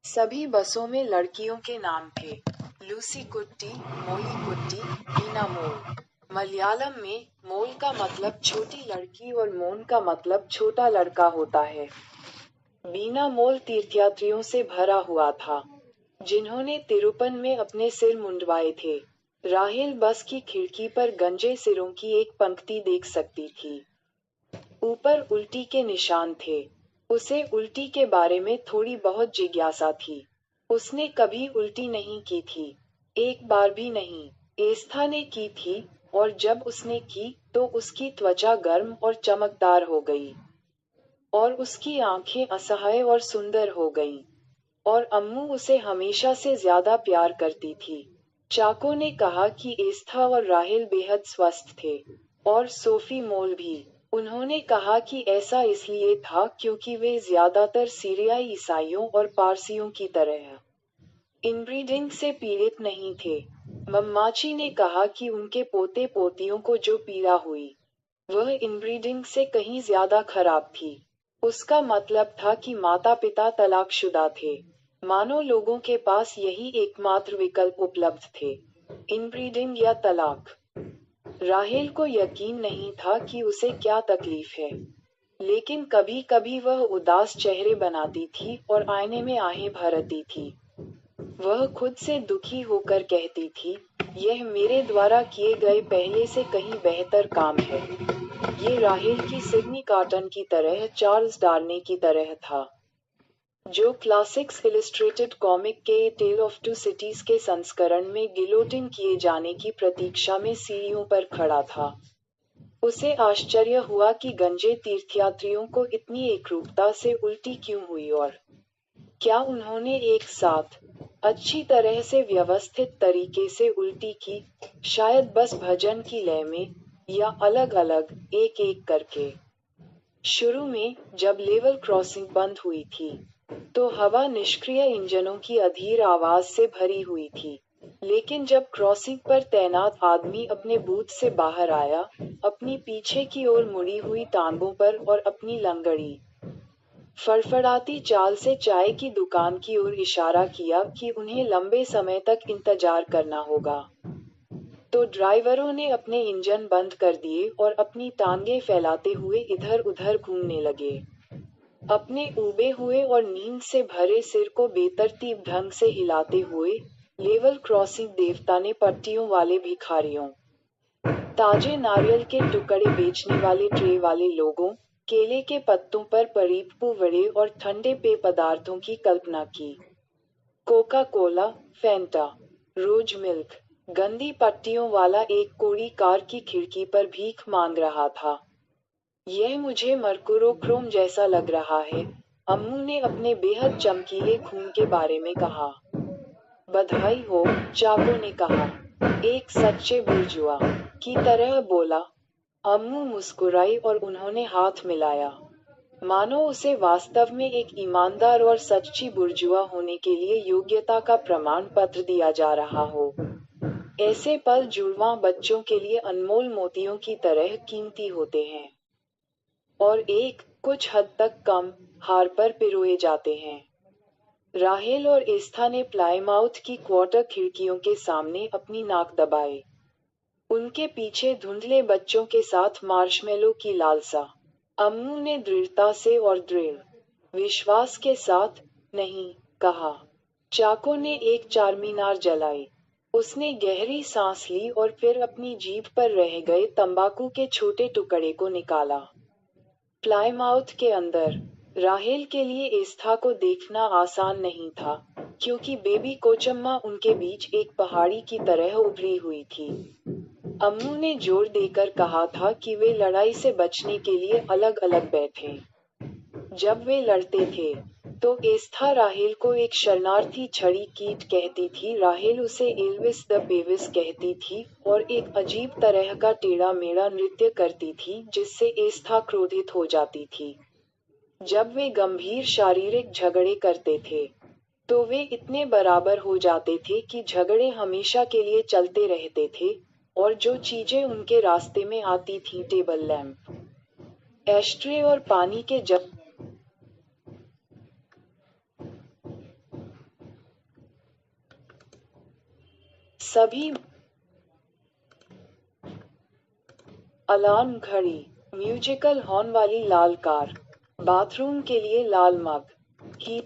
सभी बसों में लड़कियों के नाम थे। लूसी कुट्टी, मोली कुट्टी, मीना मोल। मलयालम में मोल का मतलब छोटी लड़की और मोन का मतलब छोटा लड़का होता है। बीना मोल तीर्थयात्रियों से भरा हुआ था, जिन्होंने तिरुपन में अपने सिर मुंडवाए थे। राहेल बस की खिड़की पर गंजे सिरों की एक पंक्ति देख सकती थी। ऊपर उल्टी के निशान थे। उसे उल्टी के बारे में थोड़ी बहुत जिज्ञासा थी। उसने कभी उल्टी नहीं की थी, एक बार भी नहीं। एस्था ने की थी, और जब उसने की, तो उसकी त्वचा गर्म और चमकदार हो गई। और उसकी आंखें असहाय और सुंदर हो गईं। और अम्मू उसे हमेशा से ज्यादा प्यार करती थी। चाको ने कहा कि एस्था और राहेल बेहद स्वस्थ थे। और सोफी मोल भी। उन्होंने कहा कि ऐसा इसलिए था क्योंकि वे ज्यादातर सीरियाई ईसाइयों और पारसियों की तरह इनब्रीडिंग से पीड़ित नहीं थे। मम्माची ने कहा कि उनके पोते पोतियों को जो पीड़ा हुई, वह इनब्रीडिंग से कहीं ज्यादा खराब थी। उसका मतलब था कि माता पिता तलाकशुदा थे। मानो लोगों के पास यही एकमात्र विकल्प उपलब्ध थे, इनब्रीडिंग या तलाक। राहेल को यकीन नहीं था कि उसे क्या तकलीफ है, लेकिन कभी कभी वह उदास चेहरे बनाती थी और आईने में आहें भरती थी। वह खुद से दुखी होकर कहती थी, यह मेरे द्वारा किए गए पहले से कहीं बेहतर काम है। ये राहेल की सिडनी कॉटन की तरह चार्ल्स डार्ने की तरह था, जो क्लासिक्स इलिस्ट्रेटेड कॉमिक के ए टेल ऑफ टू सिटीज के संस्करण में गिलोटिन किए जाने की प्रतीक्षा में सीढ़ियों पर खड़ा था। उसे आश्चर्य हुआ कि गंजे तीर्थयात्रियों को इतनी एकरूपता से उल्टी क्यों हुई, और क्या उन्होंने एक साथ अच्छी तरह से व्यवस्थित तरीके से उल्टी की, शायद बस भजन की लय में, या अलग अलग, एक एक करके। शुरू में, जब लेवल क्रॉसिंग बंद हुई थी, तो हवा निष्क्रिय इंजनों की अधीर आवाज से भरी हुई थी। लेकिन जब क्रॉसिंग पर तैनात आदमी अपने बूथ से बाहर आया, अपनी पीछे की ओर मुड़ी हुई टांगों पर और अपनी लंगड़ी फड़फड़ाती चाल से चाय की दुकान की ओर इशारा किया कि उन्हें लंबे समय तक इंतजार करना होगा, तो ड्राइवरों ने अपने इंजन बंद कर दिए और अपनी टांगें फैलाते हुए इधर उधर घूमने लगे। अपने ऊबे हुए और नींद से भरे सिर को बेतरतीब ढंग से हिलाते हुए, लेवल क्रॉसिंग देवता ने पट्टियों वाले भिखारियों, ताजे नारियल के टुकड़े बेचने वाले ट्रे वाले लोगों, केले के पत्तों पर परीपू वड़े और ठंडे पेय पदार्थों की कल्पना की। कोका कोला, फैंटा, रोज मिल्क। गंदी पट्टियों वाला एक कोड़ी कार की खिड़की पर भीख मांग रहा था। यह मुझे मरकुरोक्रोम जैसा लग रहा है, अम्मू ने अपने बेहद चमकीले खून के बारे में कहा। बधाई हो, चाको ने कहा, एक सच्चे बुर्जुआ की तरह बोला। अम्मू मुस्कुराई और उन्होंने हाथ मिलाया, मानो उसे वास्तव में एक ईमानदार और सच्ची बुर्जुआ होने के लिए योग्यता का प्रमाण पत्र दिया जा रहा हो। ऐसे पल जुड़वां बच्चों के लिए अनमोल मोतियों की तरह कीमती होते हैं, और एक कुछ हद तक कम हार पर पिरोए जाते हैं। राहेल और एस्था ने प्लाईमाउथ की क्वार्टर खिड़कियों के सामने अपनी नाक दबाए। उनके पीछे धुंधले बच्चों के साथ मार्शमेलो की लालसा। अम्मू ने दृढ़ता से और दृढ़ विश्वास के साथ, नहीं, कहा। चाको ने एक चारमीनार जलाई। उसने गहरी सांस ली और फिर अपनी जीभ पर रह गए तंबाकू के छोटे टुकड़े को निकाला। प्लाईमाउथ के अंदर, राहेल के लिए एस्था को देखना आसान नहीं था, क्योंकि बेबी कोचम्मा उनके बीच एक पहाड़ी की तरह उभरी हुई थी। अम्मू ने जोर देकर कहा था कि वे लड़ाई से बचने के लिए अलग अलग बैठें। जब वे लड़ते थे, तो एस्था राहेल को एक शरणार्थी छड़ी कीट कहती थी, राहेल उसे एल्विस द पेविस कहती थी, और एक अजीब तरह का टेढ़ा मेढ़ा नृत्य करती थी जिससे एस्था क्रोधित हो जाती थी। जब वे गंभीर शारीरिक झगड़े करते थे, तो वे इतने बराबर हो जाते थे कि झगड़े हमेशा के लिए चलते रहते थे, और जो चीजें उनके रास्ते में आती थीं, टेबल लैंप, एशट्रे और पानी के जग, सभी अलार्म घड़ी, म्यूजिकल हॉर्न वाली लाल कार, बाथरूम के लिए लाल मग, ही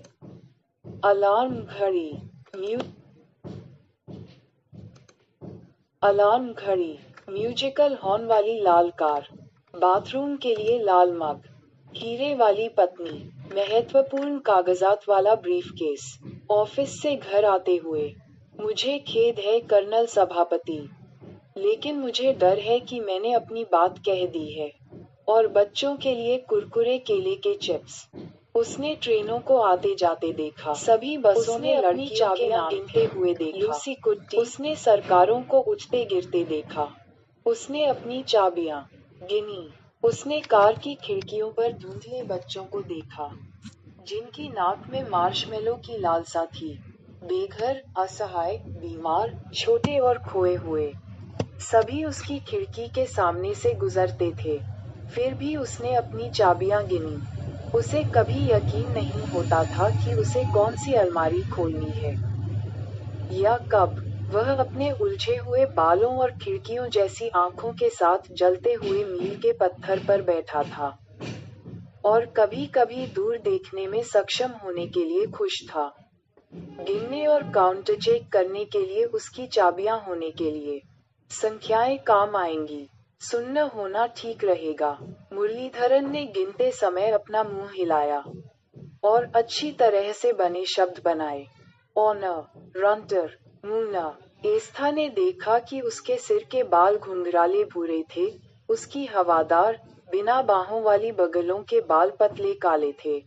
अलार्म घड़ी, अलार्म घड़ी, म्यूजिकल हॉर्न वाली लाल कार, बाथरूम के लिए लाल मग, हीरे वाली पत्नी, महत्वपूर्ण कागजात वाला ब्रीफकेस, ऑफिस से घर आते हुए, मुझे खेद है कर्नल सभापति, लेकिन मुझे डर है कि मैंने अपनी बात कह दी है। और बच्चों के लिए कुरकुरे केले के चिप्स। उसने ट्रेनों को आते जाते देखा, सभी बसों में अपनी चाबियां गिनते हुए देखा, लूसी कुट्टी, उसने सरकारों को उठते गिरते देखा, उसने अपनी चाबियां गिनी, उसने कार की खिड़कियों पर धुंधले बच्चों को देखा, जिनकी नाक में मार्शमेलो की लालसा थी, बेघर, असहाय, बीमार, छोटे और खोए हुए। सभी उसकी खिड़की के सामने से गुजरते थे, फिर भी उसने अपनी चाबियां गिनी। उसे कभी यकीन नहीं होता था कि उसे कौन सी अलमारी खोलनी है, या कब। वह अपने उलझे हुए बालों और खिड़कियों जैसी आंखों के साथ जलते हुए मील के पत्थर पर बैठा था, और कभी कभी दूर देखने में सक्षम होने के लिए खुश था। गिनने और काउंटर चेक करने के लिए उसकी चाबियां होने के लिए। संख्याएं काम आएंगी, सुन्न होना ठीक रहेगा। मुरलीधरन ने गिनते समय अपना मुंह हिलाया और अच्छी तरह से बने शब्द बनाए। ऑनर, रंटर, मूना। एस्था ने देखा कि उसके सिर के बाल घुंघराले भूरे थे, उसकी हवादार, बिना बाहों वाली बगलों के बाल पतले काले थे,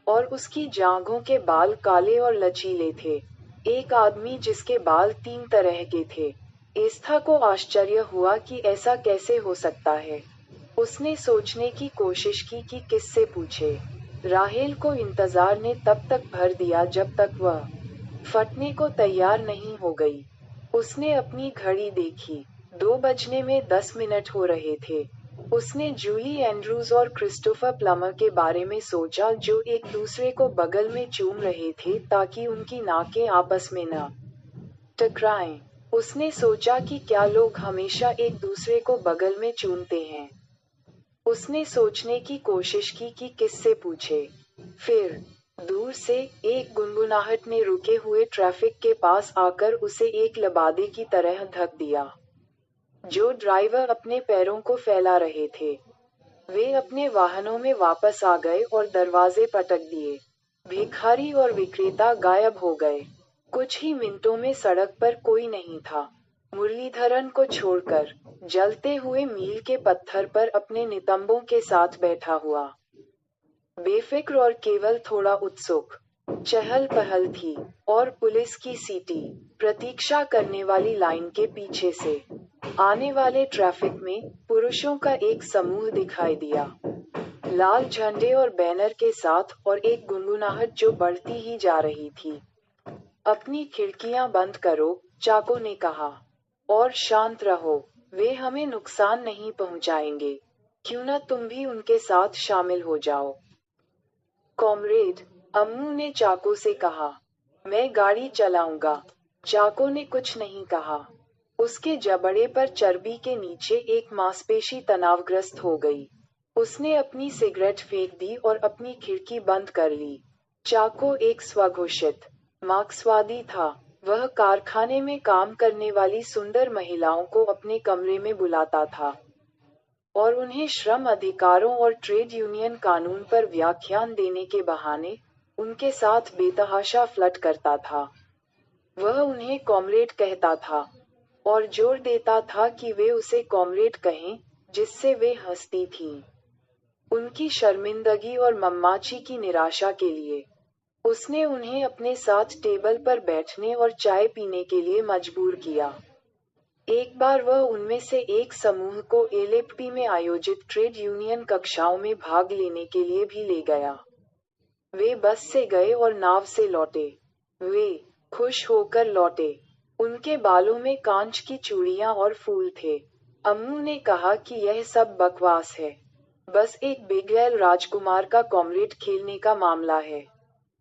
और उसकी जांघों के बाल काले और लचीले थे। एक आदमी जिसके बाल 3 तरह के थे। एस्था को आश्चर्य हुआ कि ऐसा कैसे हो सकता है। उसने सोचने की कोशिश की कि किससे पूछे। राहेल को इंतजार ने तब तक भर दिया जब तक वह फटने को तैयार नहीं हो गई। उसने अपनी घड़ी देखी, 2 बजने में 10 मिनट हो रहे थे। उसने जूली एंड्रूज और क्रिस्टोफर प्लमर के बारे में सोचा, जो एक दूसरे को बगल में चूम रहे थे ताकि उनकी नाकें आपस में न टकराएं। उसने सोचा कि क्या लोग हमेशा एक दूसरे को बगल में चूमते हैं। उसने सोचने की कोशिश की कि किससे पूछे। फिर दूर से एक गुनगुनाहट ने रुके हुए ट्रैफिक के पास आकर उसे एक लबादे की तरह धक दिया। जो ड्राइवर अपने पैरों को फैला रहे थे, वे अपने वाहनों में वापस आ गए और दरवाजे पटक दिए। भिखारी और विक्रेता गायब हो गए। कुछ ही मिनटों में सड़क पर कोई नहीं था, मुरलीधरन को छोड़कर, जलते हुए मील के पत्थर पर अपने नितंबों के साथ बैठा हुआ, बेफिक्र और केवल थोड़ा उत्सुक। चहल पहल थी, और पुलिस की सीटी, प्रतीक्षा करने वाली लाइन के पीछे से आने वाले ट्रैफिक में, पुरुषों का एक समूह दिखाई दिया, लाल झंडे और बैनर के साथ, और एक गुनगुनाहट जो बढ़ती ही जा रही थी। अपनी खिड़कियां बंद करो, चाको ने कहा, और शांत रहो, वे हमें नुकसान नहीं पहुंचाएंगे। क्यों न तुम भी उनके साथ शामिल हो जाओ। कॉमरेड, अम्मू ने चाको से कहा, मैं गाड़ी चलाऊंगा। चाको ने कुछ नहीं कहा। उसके जबड़े पर चर्बी के नीचे एक मांसपेशी तनावग्रस्त हो गई। उसने अपनी सिगरेट फेंक दी और अपनी खिड़की बंद कर ली। चाको एक स्वघोषित मार्क्सवादी था। वह कारखाने में काम करने वाली सुंदर महिलाओं को अपने कमरे में बुलाता था, और उन्हें श्रम अधिकारों और ट्रेड यूनियन कानून पर व्याख्यान देने के बहाने उनके साथ बेतहाशा फ्लर्ट करता था। वह उन्हें कॉमरेड कहता था, और जोर देता था कि वे उसे कॉमरेड कहें, जिससे वे हंसती थीं। उनकी शर्मिंदगी और मम्माची की निराशा के लिए, उसने उन्हें अपने साथ टेबल पर बैठने और चाय पीने के लिए मजबूर किया। एक बार वह उनमें से एक समूह को एलेप्पी में आयोजित ट्रेड यूनियन कक्षाओं में भाग लेने के लिए भी ले गया। वे बस से गए और नाव से लौटे। वे खुश होकर लौटे। उनके बालों में कांच की चूड़ियां और फूल थे। अम्मू ने कहा कि यह सब बकवास है। बस एक बेगैर राजकुमार का कॉमरेड खेलने का मामला है।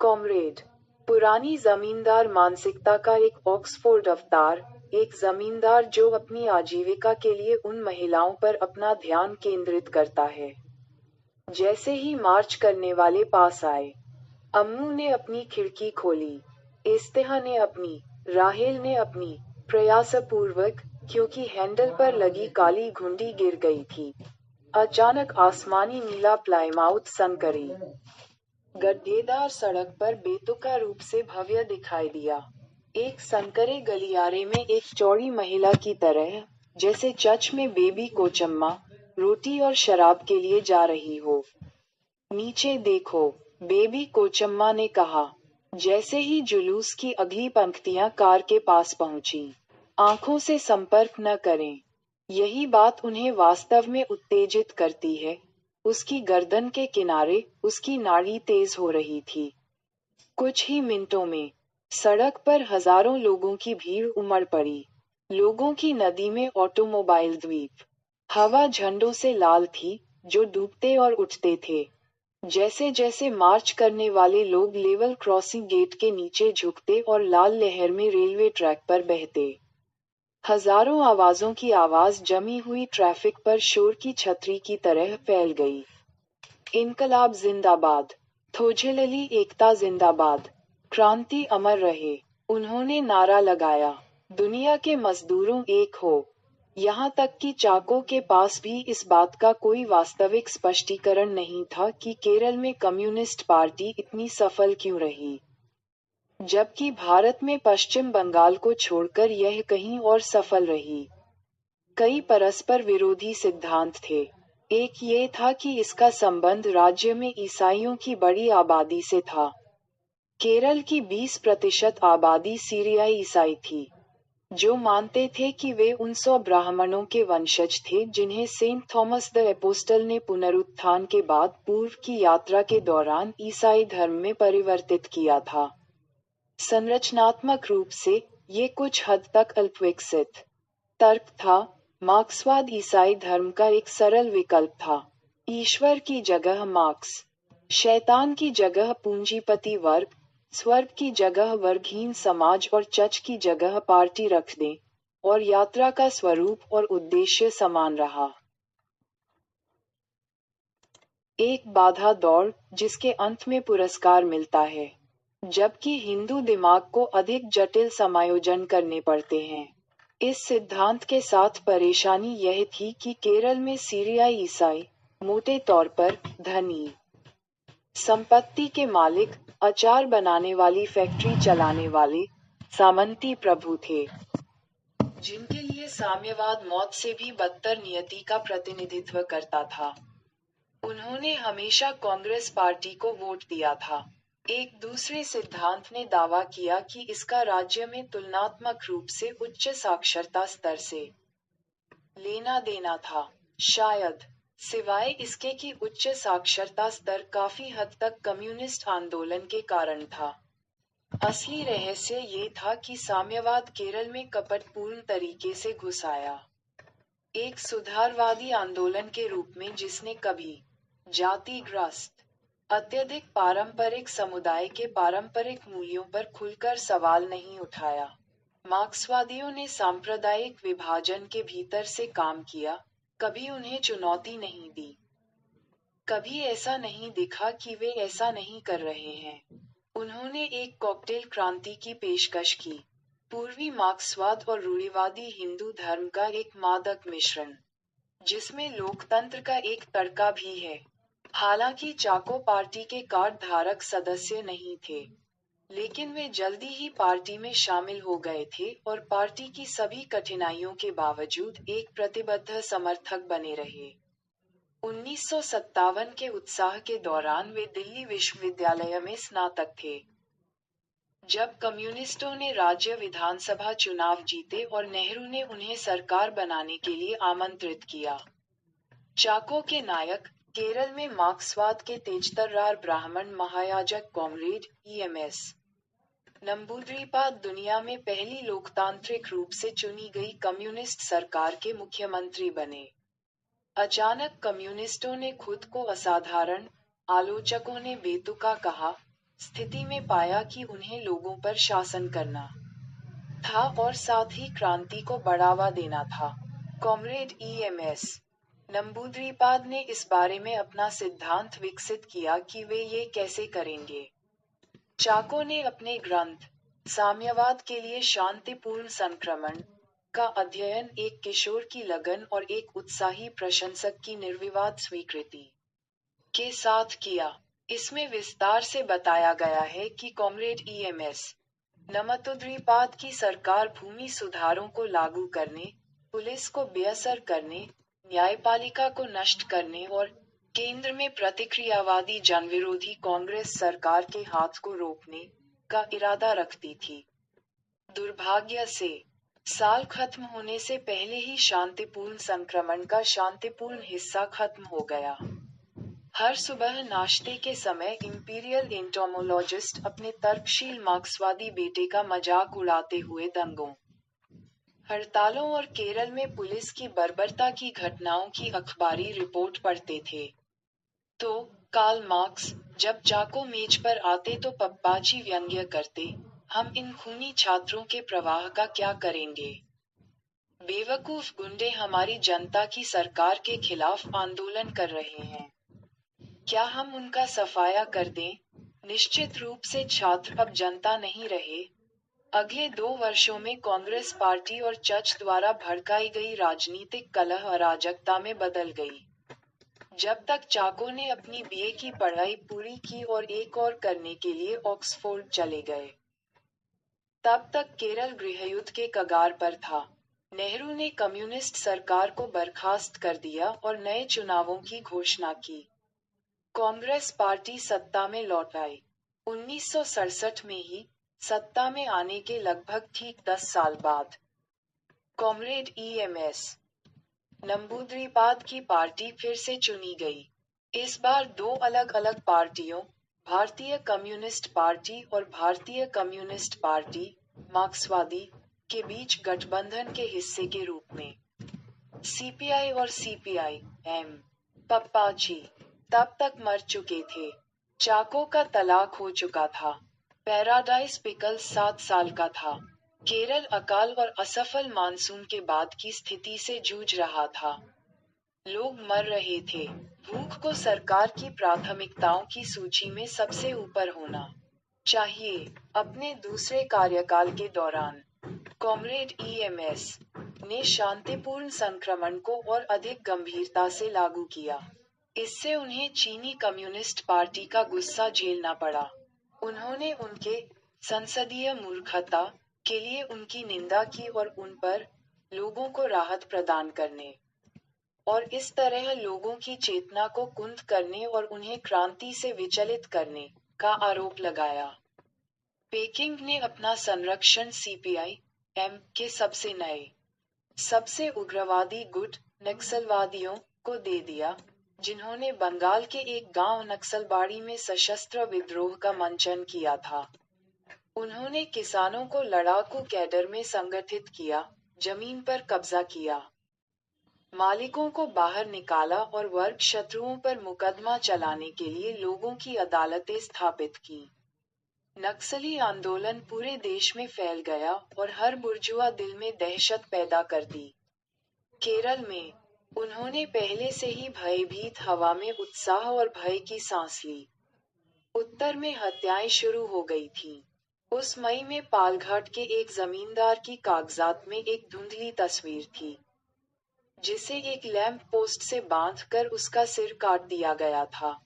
कॉमरेड, पुरानी जमींदार मानसिकता का एक ऑक्सफोर्ड अवतार, एक जमींदार जो अपनी आजीविका के लिए उन महिलाओं पर अपना ध्यान केंद्रित करता है। जैसे ही मार्च करने वाले पास आए, अम्मू ने अपनी खिड़की खोली। इस्तेहा ने अपनी, राहेल ने अपनी, प्रयासपूर्वक, क्योंकि हैंडल पर लगी काली घुंडी गिर गई थी। अचानक आसमानी नीला प्लाईमाउथ सनकरी गड्ढेदार सड़क पर बेतुका रूप से भव्य दिखाई दिया। एक संकरे गलियारे में एक चौड़ी महिला की तरह, जैसे चर्च में बेबी कोचम्मा, रोटी और शराब के लिए जा रही हो। नीचे देखो, बेबी कोचम्मा ने कहा। जैसे ही जुलूस की अगली पंक्तियां कार के पास पहुंची। आंखों से संपर्क न करें। यही बात उन्हें वास्तव में उत्तेजित करती है। उसकी गर्दन के किनारे, उसकी नाड़ी तेज हो रही थी। कुछ ही मिनटों में, सड़क पर हजारों लोगों की भीड़ उमड़ पड़ी। लोगों की नदी में ऑटोमोबाइल द्वीप। हवा झंडों से लाल थी, जो डूबते और उठते थे। जैसे जैसे मार्च करने वाले लोग लेवल क्रॉसिंग गेट के नीचे झुकते और लाल लहर में रेलवे ट्रैक पर बहते। हजारों आवाजों की आवाज जमी हुई ट्रैफिक पर शोर की छतरी की तरह फैल गई। इनकलाब जिंदाबाद, थोझिलली एकता जिंदाबाद, क्रांति अमर रहे। उन्होंने नारा लगाया, दुनिया के मजदूरों एक हो। यहाँ तक कि चाको के पास भी इस बात का कोई वास्तविक स्पष्टीकरण नहीं था कि केरल में कम्युनिस्ट पार्टी इतनी सफल क्यों रही, जबकि भारत में पश्चिम बंगाल को छोड़कर यह कहीं और सफल रही। कई परस्पर विरोधी सिद्धांत थे। एक ये था कि इसका संबंध राज्य में ईसाइयों की बड़ी आबादी से था। केरल की 20% आबादी सीरियाई ईसाई थी, जो मानते थे कि वे उन 100 ब्राह्मणों के वंशज थे जिन्हें सेंट थॉमस द एपोस्टल ने पुनरुत्थान के बाद पूर्व की यात्रा के दौरान ईसाई धर्म में परिवर्तित किया था। संरचनात्मक रूप से, ये कुछ हद तक अल्पविकसित तर्क था। मार्क्सवाद ईसाई धर्म का एक सरल विकल्प था। ईश्वर की जगह मार्क्स, शैतान की जगह पूंजीपति वर्ग, स्वर्ग की जगह वर्गहीन समाज और चर्च की जगह पार्टी रख दें, और यात्रा का स्वरूप और उद्देश्य समान रहा। एक बाधा दौड़, जिसके अंत में पुरस्कार मिलता है, जबकि हिंदू दिमाग को अधिक जटिल समायोजन करने पड़ते हैं। इस सिद्धांत के साथ परेशानी यह थी कि केरल में सीरियाई ईसाई, मोटे तौर पर, धनी, संपत्ति के मालिक, अचार बनाने वाली फैक्ट्री चलाने वाले, सामंती प्रभु थे, जिनके लिए साम्यवाद मौत से भी बदतर नियति का प्रतिनिधित्व करता था। उन्होंने हमेशा कांग्रेस पार्टी को वोट दिया था। एक दूसरे सिद्धांत ने दावा किया कि इसका राज्य में तुलनात्मक रूप से उच्च साक्षरता स्तर से लेना देना था। शायद, सिवाय इसके कि उच्च साक्षरता स्तर काफी हद तक कम्युनिस्ट आंदोलन के कारण था। असली रहस्य ये था कि साम्यवाद केरल में कपटपूर्ण तरीके से घुस आया। एक सुधारवादी आंदोलन के रूप में जिसने कभी जातिग्रस्त, अत्यधिक पारंपरिक समुदाय के पारंपरिक मूल्यों पर खुलकर सवाल नहीं उठाया। मार्क्सवादियों ने सांप्रदायिक विभाजन के भीतर से काम किया, कभी उन्हें चुनौती नहीं दी। कभी ऐसा नहीं दिखा कि वे ऐसा नहीं कर रहे हैं। उन्होंने एक कॉकटेल क्रांति की पेशकश की, पूर्वी मार्क्सवाद और रूढ़िवादी हिंदू धर्म का एक मादक मिश्रण, जिसमें लोकतंत्र का एक तड़का भी है। हालांकि चाको पार्टी के कार्ड धारक सदस्य नहीं थे, लेकिन वे जल्दी ही पार्टी में शामिल हो गए थे और पार्टी की सभी कठिनाइयों के बावजूद एक प्रतिबद्ध समर्थक बने रहे। 1957 के उत्साह के दौरान वे दिल्ली विश्वविद्यालय में स्नातक थे, जब कम्युनिस्टों ने राज्य विधानसभा चुनाव जीते और नेहरू ने उन्हें सरकार बनाने के लिए आमंत्रित किया। चाको के नायक, केरल में मार्क्सवाद के तेजतर्रार ब्राह्मण महायाजक कॉमरेड ईएमएस नंबूद्रिपाद दुनिया में पहली लोकतांत्रिक रूप से चुनी गई कम्युनिस्ट सरकार के मुख्यमंत्री बने। अचानक कम्युनिस्टों ने खुद को असाधारण, आलोचकों ने बेतुका कहा, स्थिति में पाया कि उन्हें लोगों पर शासन करना था और साथ ही क्रांति को बढ़ावा देना था। कॉमरेड ईएमएस नंबूद्रिपाद ने इस बारे में अपना सिद्धांत विकसित किया कि वे ये कैसे करेंगे। चाको ने अपने ग्रंथ साम्यवाद के लिए शांतिपूर्ण संक्रमण का अध्ययन एक किशोर की लगन और एक उत्साही प्रशंसक की निर्विवाद स्वीकृति के साथ किया। इसमें विस्तार से बताया गया है कि कॉमरेड ईएमएस नमतुद्रीपाद की सरकार भूमि सुधारों को लागू करने, पुलिस को बेअसर करने, न्यायपालिका को नष्ट करने और केंद्र में प्रतिक्रियावादी जनविरोधी कांग्रेस सरकार के हाथ को रोकने का इरादा रखती थी। दुर्भाग्य से साल खत्म होने से पहले ही शांतिपूर्ण संक्रमण का शांतिपूर्ण हिस्सा खत्म हो गया। हर सुबह नाश्ते के समय इंपीरियल एंटोमोलॉजिस्ट अपने तर्कशील मार्क्सवादी बेटे का मजाक उड़ाते हुए दंगों, हड़तालों और केरल में पुलिस की बर्बरता की घटनाओं की अखबारी रिपोर्ट पढ़ते थे। तो कार्ल मार्क्स जब चाको मेज पर आते तो पप्पाची व्यंग्य करते, हम इन खूनी छात्रों के प्रवाह का क्या करेंगे? बेवकूफ गुंडे हमारी जनता की सरकार के खिलाफ आंदोलन कर रहे हैं। क्या हम उनका सफाया कर दें? निश्चित रूप से छात्र अब जनता नहीं रहे। अगले 2 वर्षों में कांग्रेस पार्टी और चर्च द्वारा भड़काई गई राजनीतिक कलह अराजकता में बदल गई। जब तक चाको ने अपनी बीए की पढ़ाई पूरी की और एक और करने के लिए ऑक्सफोर्ड चले गए, तब तक केरल गृहयुद्ध के कगार पर था। नेहरू ने कम्युनिस्ट सरकार को बर्खास्त कर दिया और नए चुनावों की घोषणा की। कांग्रेस पार्टी सत्ता में लौट आई। 1967 में ही सत्ता में आने के लगभग ठीक 10 साल बाद कॉमरेड ईएमएस नंबूद्रिपाद की पार्टी फिर से चुनी गई। इस बार 2 अलग-अलग पार्टियों, भारतीय कम्युनिस्ट पार्टी और भारतीय कम्युनिस्ट पार्टी, मार्क्सवादी, के बीच गठबंधन के हिस्से के रूप में। सीपीआई और सीपीआई, एम. पप्पाची तब तक मर चुके थे। चाको का तलाक हो चुका था। पैराडाइज पिकल्स 7 साल का था। केरल अकाल और असफल मानसून के बाद की स्थिति से जूझ रहा था। लोग मर रहे थे। भूख को सरकार की प्राथमिकताओं की सूची में सबसे ऊपर होना चाहिए। अपने दूसरे कार्यकाल के दौरान कॉमरेड ईएमएस ने शांतिपूर्ण संक्रमण को और अधिक गंभीरता से लागू किया। इससे उन्हें चीनी कम्युनिस्ट पार्टी का गुस्सा झेलना पड़ा। उन्होंने उनके संसदीय मूर्खता के लिए उनकी निंदा की और उन पर लोगों को राहत प्रदान करने और इस तरह लोगों की चेतना को कुंद करने और उन्हें क्रांति से विचलित करने का आरोप लगाया। पेकिंग ने अपना संरक्षण सीपीआई एम के सबसे नए, सबसे उग्रवादी गुट नक्सलवादियों को दे दिया, जिन्होंने बंगाल के एक गांव नक्सलबाड़ी में सशस्त्र विद्रोह का मंचन किया था। उन्होंने किसानों को लड़ाकू कैडर में संगठित किया, जमीन पर कब्जा किया, मालिकों को बाहर निकाला और वर्ग शत्रुओं पर मुकदमा चलाने के लिए लोगों की अदालतें स्थापित की। नक्सली आंदोलन पूरे देश में फैल गया और हर बुर्जुआ दिल में दहशत पैदा कर दी। केरल में उन्होंने पहले से ही भयभीत हवा में उत्साह और भय की सांस ली। उत्तर में हत्याएं शुरू हो गई थीं। उस मई में पालघाट के एक जमींदार की कागजात में एक धुंधली तस्वीर थी, जिसे एक लैंप पोस्ट से बांधकर उसका सिर काट दिया गया था।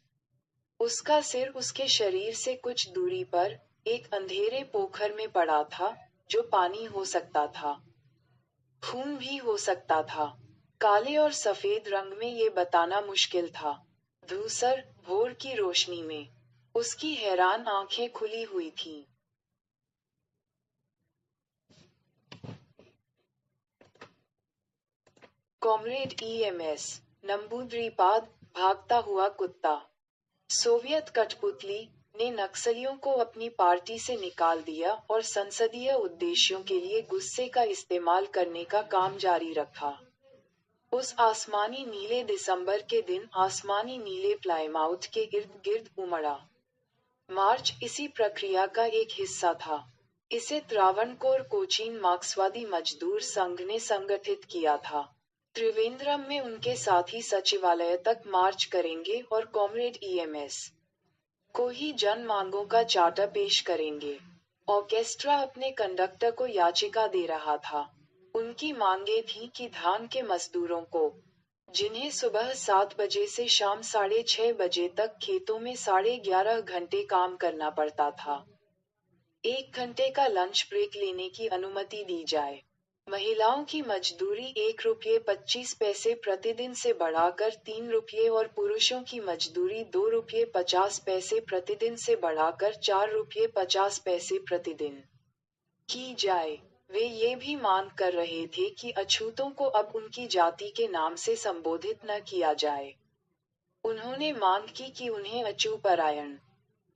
उसका सिर उसके शरीर से कुछ दूरी पर एक अंधेरे पोखर में पड़ा था, जो पानी हो सकता था, खून भी हो सकता था। काले और सफेद रंग में ये बताना मुश्किल था। धूसर भोर की रोशनी में उसकी हैरान आंखें खुली हुई थीं। कॉमरेड ईएमएस नंबूद्रिपाद भागता हुआ कुत्ता। सोवियत कठपुतली ने नक्सलियों को अपनी पार्टी से निकाल दिया और संसदीय उद्देश्यों के लिए गुस्से का इस्तेमाल करने का काम जारी रखा। उस आसमानी नीले दिसंबर के दिन आसमानी नीले प्लायमाउथ के इर्द गिर्द उमड़ा। मार्च इसी प्रक्रिया का एक हिस्सा था। इसे त्रावणकोर कोचीन मार्क्सवादी मजदूर संघ ने संगठित किया था। त्रिवेंद्रम में उनके साथी सचिवालय तक मार्च करेंगे और कॉमरेड ईएमएस को ही जन मांगों का चार्टर पेश करेंगे। ऑर्केस्ट्रा अपने कंडक्टर को याचिका दे रहा था। उनकी मांगे थी कि धान के मजदूरों को, जिन्हें सुबह 7 बजे से शाम 6:30 बजे तक खेतों में 11.5 घंटे काम करना पड़ता था, 1 घंटे का लंच ब्रेक लेने की अनुमति दी जाए। महिलाओं की मजदूरी ₹1.25 प्रतिदिन से बढ़ाकर ₹3 और पुरुषों की मजदूरी ₹2.50 प्रतिदिन से बढ़ाकर ₹4.50 प्रतिदिन की जाए। वे ये भी मांग कर रहे थे कि अछूतों को अब उनकी जाति के नाम से संबोधित न किया जाए। उन्होंने मांग की कि उन्हें अचूपरायण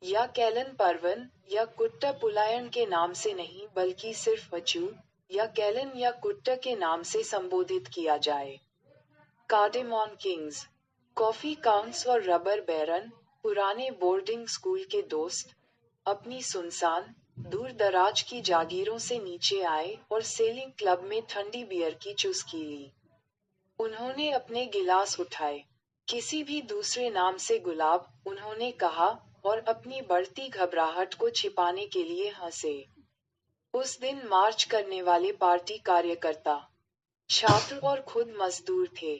या कैलन परवन या कुट्ट पुलायन के नाम से नहीं बल्कि सिर्फ अचू या कैलन या कुट्ट के नाम से संबोधित किया जाए। कार्डेमॉन किंग्स, कॉफी काउंट्स और रबर बैरन, पुराने बोर्डिंग स्कूल के दोस्त, अपनी सुनसान, दूर दराज की जागीरों से नीचे आए और सेलिंग क्लब में ठंडी बियर की चुस्की ली। उन्होंने अपने गिलास उठाए। किसी भी दूसरे नाम से गुलाब, उन्होंने कहा, और अपनी बढ़ती घबराहट को छिपाने के लिए हंसे। उस दिन मार्च करने वाले पार्टी कार्यकर्ता, छात्र और खुद मजदूर थे।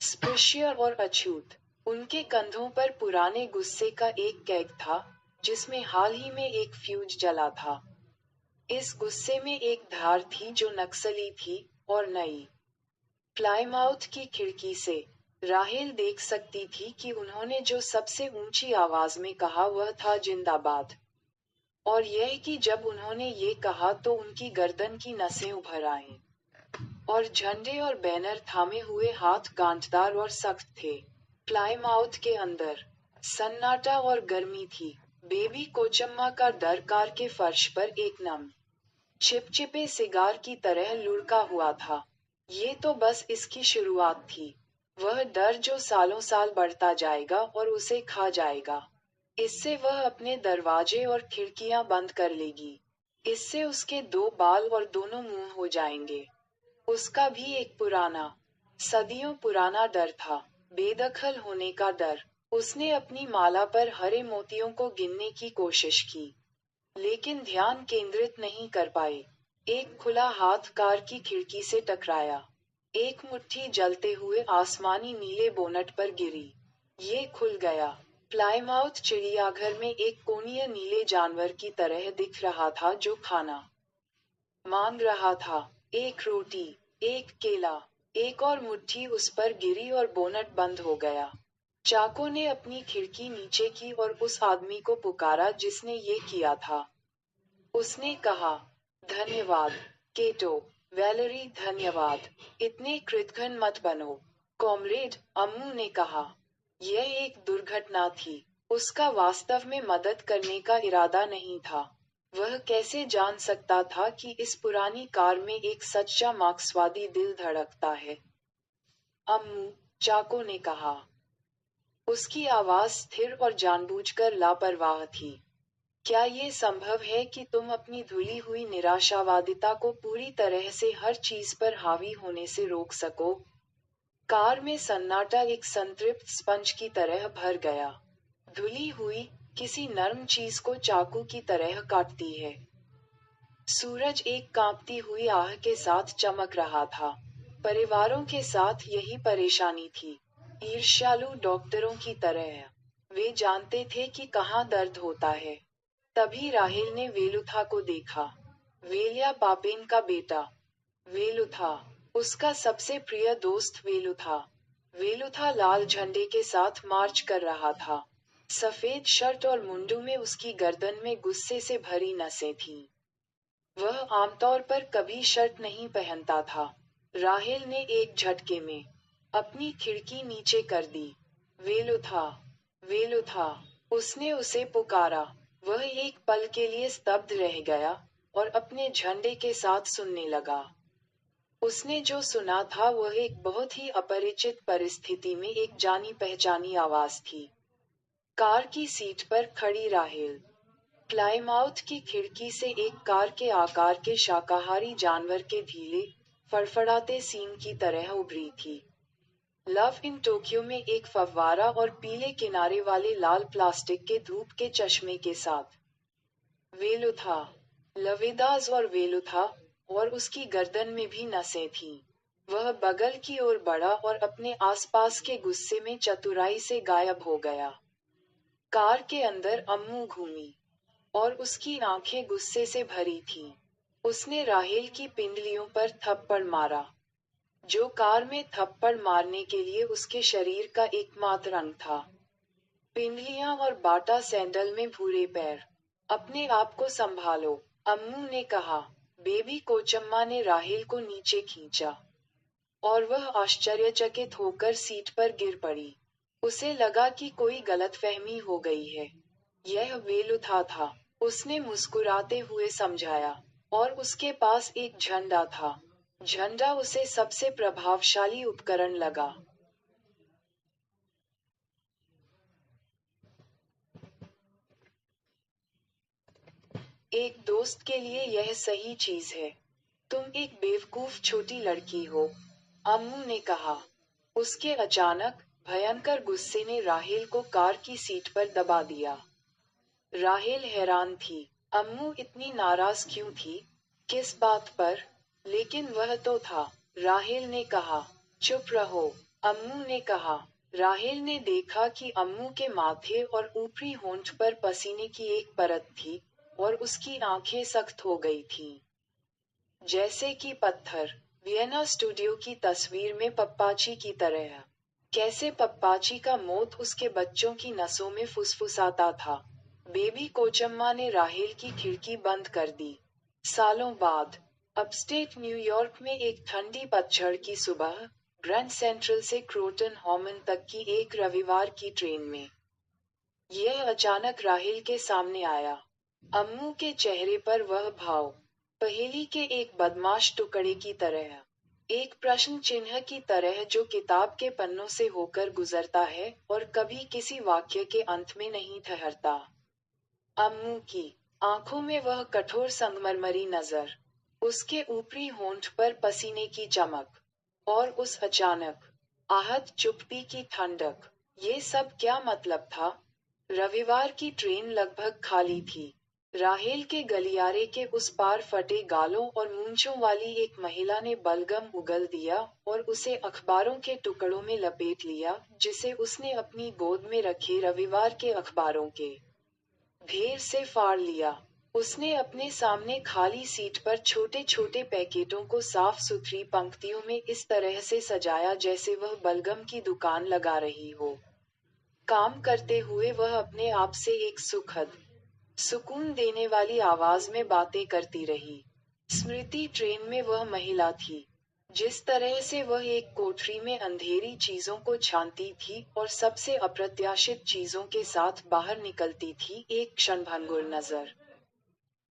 स्पृश्य और अछूत। उनके कंधों पर पुराने गुस्से का एक कैग था, जिसमें हाल ही में एक फ्यूज जला था। इस गुस्से में एक धार थी जो नक्सली थी, और नई प्लाईमाउथ की खिड़की से राहेल देख सकती थी कि उन्होंने जो सबसे ऊंची आवाज में कहा वह था जिंदाबाद। और यह कि जब उन्होंने ये कहा तो उनकी गर्दन की नसें उभर आईं। और झंडे और बैनर थामे हुए हाथ गांठदार और सख्त थे। प्लाईमाउथ के अंदर सन्नाटा और गर्मी थी। बेबी कोचम्मा का डर कार के फर्श पर एक नम, चिपचिपे सिगार की तरह लुढ़का हुआ था। ये तो बस इसकी शुरुआत थी। वह डर जो सालों साल बढ़ता जाएगा और उसे खा जाएगा। इससे वह अपने दरवाजे और खिड़कियां बंद कर लेगी। इससे उसके 2 बाल और दोनों मुंह हो जाएंगे। उसका भी एक पुराना, सदियों पुराना डर था, बेदखल होने का डर। उसने अपनी माला पर हरे मोतियों को गिनने की कोशिश की, लेकिन ध्यान केंद्रित नहीं कर पाए। एक खुला हाथ कार की खिड़की से टकराया। एक मुट्ठी जलते हुए आसमानी नीले बोनट पर गिरी। ये खुल गया। प्लाईमाउथ चिड़ियाघर में एक कोणीय नीले जानवर की तरह दिख रहा था जो खाना मांग रहा था। एक रोटी, एक केला, एक और मुट्ठी उस पर गिरी और बोनट बंद हो गया। चाको ने अपनी खिड़की नीचे की और उस आदमी को पुकारा जिसने ये किया था। उसने कहा, धन्यवाद, केटो, वैलेरी धन्यवाद, इतने कृतघ्न मत बनो। कॉमरेड, अम्मू ने कहा। यह एक दुर्घटना थी। उसका वास्तव में मदद करने का इरादा नहीं था। वह कैसे जान सकता था कि इस पुरानी कार में एक सच्चा मार्क्सवादी दिल धड़कता है? अम्मू, चाको ने कहा। उसकी आवाज स्थिर और जानबूझकर लापरवाह थी। क्या ये संभव है कि तुम अपनी धुली हुई निराशावादिता को पूरी तरह से हर चीज पर हावी होने से रोक सको? कार में सन्नाटा एक संतृप्त स्पंज की तरह भर गया। धुली हुई, किसी नर्म चीज को चाकू की तरह काटती है। सूरज एक कांपती हुई आह के साथ चमक रहा था। परिवारों के साथ यही परेशानी थी। ईर्ष्यालु डॉक्टरों की तरह। वे जानते थे कि कहाँ दर्द होता है। तभी राहेल ने वेलुथा को देखा। वेलिया पापेन का बेटा। वेलुथा, उसका सबसे प्रिय दोस्त वेलुथा। वेलुथा लाल झंडे के साथ मार्च कर रहा था। सफेद शर्ट और मुंडू में उसकी गर्दन में गुस्से से भरी नसें थीं। वह आमतौर पर कभी शर्ट नहीं पहनता था। राहेल ने एक झटके में अपनी खिड़की नीचे कर दी। वेलुथा, वेलुथा, उसने उसे पुकारा। वह एक पल के लिए स्तब्ध रह गया और अपने झंडे के साथ सुनने लगा। उसने जो सुना था वह एक बहुत ही अपरिचित परिस्थिति में एक जानी पहचानी आवाज थी। कार की सीट पर खड़ी राहेल। प्लाईमाउथ की खिड़की से एक कार के आकार के शाकाहारी जानवर के ढीले, फड़फड़ाते सींग की तरह उभरी थी। लव इन टोक्यो में एक फव्वारा और पीले किनारे वाले लाल प्लास्टिक के धूप के चश्मे के साथ। वेलुथा, लवेदास और वेलुथा, और उसकी गर्दन में भी नसें थीं। वह बगल की ओर बढ़ा और अपने आसपास के गुस्से में चतुराई से गायब हो गया। कार के अंदर अम्मू घूमी, और उसकी आंखें गुस्से से भरी थीं। उसने राहेल की पिंडलियों पर थप्पड़ मारा, जो कार में थप्पड़ मारने के लिए उसके शरीर का एकमात्र अंग था। पिंडलियां और बाटा सैंडल में भूरे पैर। अपने आप को संभालो, अम्मू ने कहा। बेबी कोचम्मा ने राहेल को नीचे खींचा, और वह आश्चर्यचकित होकर सीट पर गिर पड़ी। उसे लगा कि कोई गलतफहमी हो गई है। यह वेलुथा था, उसने मुस्कुराते हुए समझाया, और उसके पास एक झंडा था। झंडा उसे सबसे प्रभावशाली उपकरण लगा। एक दोस्त के लिए यह सही चीज है। तुम एक बेवकूफ छोटी लड़की हो, अम्मू ने कहा। उसके अचानक, भयंकर गुस्से ने राहेल को कार की सीट पर दबा दिया। राहेल हैरान थी। अम्मू इतनी नाराज क्यों थी? किस बात पर? लेकिन वह तो था। राहेल ने कहा। चुप रहो, अम्मू ने कहा। राहेल ने देखा कि अम्मू के माथे और ऊपरी होंठ पर पसीने की एक परत थी, और उसकी आंखें सख्त हो गई थीं। जैसे कि पत्थर। वियना स्टूडियो की तस्वीर में पप्पाची की तरह। कैसे पप्पाची का मौत उसके बच्चों की नसों में फुसफुसाता था। बेबी कोचम्मा ने राहेल की खिड़की बंद कर दी। सालों बाद, अपस्टेट न्यूयॉर्क में एक ठंडी पतझड़ की सुबह, ग्रैंड सेंट्रल से क्रोटन हॉमन तक की एक रविवार की ट्रेन में, यह अचानक राहेल के सामने आया। अम्मू के चेहरे पर वह भाव, पहेली के एक बदमाश टुकड़े की तरह, एक प्रश्न चिन्ह की तरह जो किताब के पन्नों से होकर गुजरता है और कभी किसी वाक्य के अंत में नहीं ठहरता। अम्मू की आंखों में वह कठोर संगमरमरी नजर, उसके ऊपरी होंठ पर पसीने की चमक, और उस अचानक, आहत चुप्पी की ठंडक। ये सब क्या मतलब था? रविवार की ट्रेन लगभग खाली थी। राहेल के गलियारे के उस पार फटे गालों और मूंछों वाली एक महिला ने बलगम उगल दिया और उसे अखबारों के टुकड़ों में लपेट लिया, जिसे उसने अपनी गोद में रखे रविवार के अखबारों के ढेर से फाड़ लिया। उसने अपने सामने खाली सीट पर छोटे छोटे पैकेटों को साफ सुथरी पंक्तियों में इस तरह से सजाया जैसे वह बलगम की दुकान लगा रही हो। काम करते हुए वह अपने आप से एक सुखद, सुकून देने वाली आवाज में बातें करती रही। स्मृति ट्रेन में वह महिला थी। जिस तरह से वह एक कोठरी में अंधेरी चीजों को छानती थी और सबसे अप्रत्याशित चीजों के साथ बाहर निकलती थी, एक क्षणभंगुर नजर,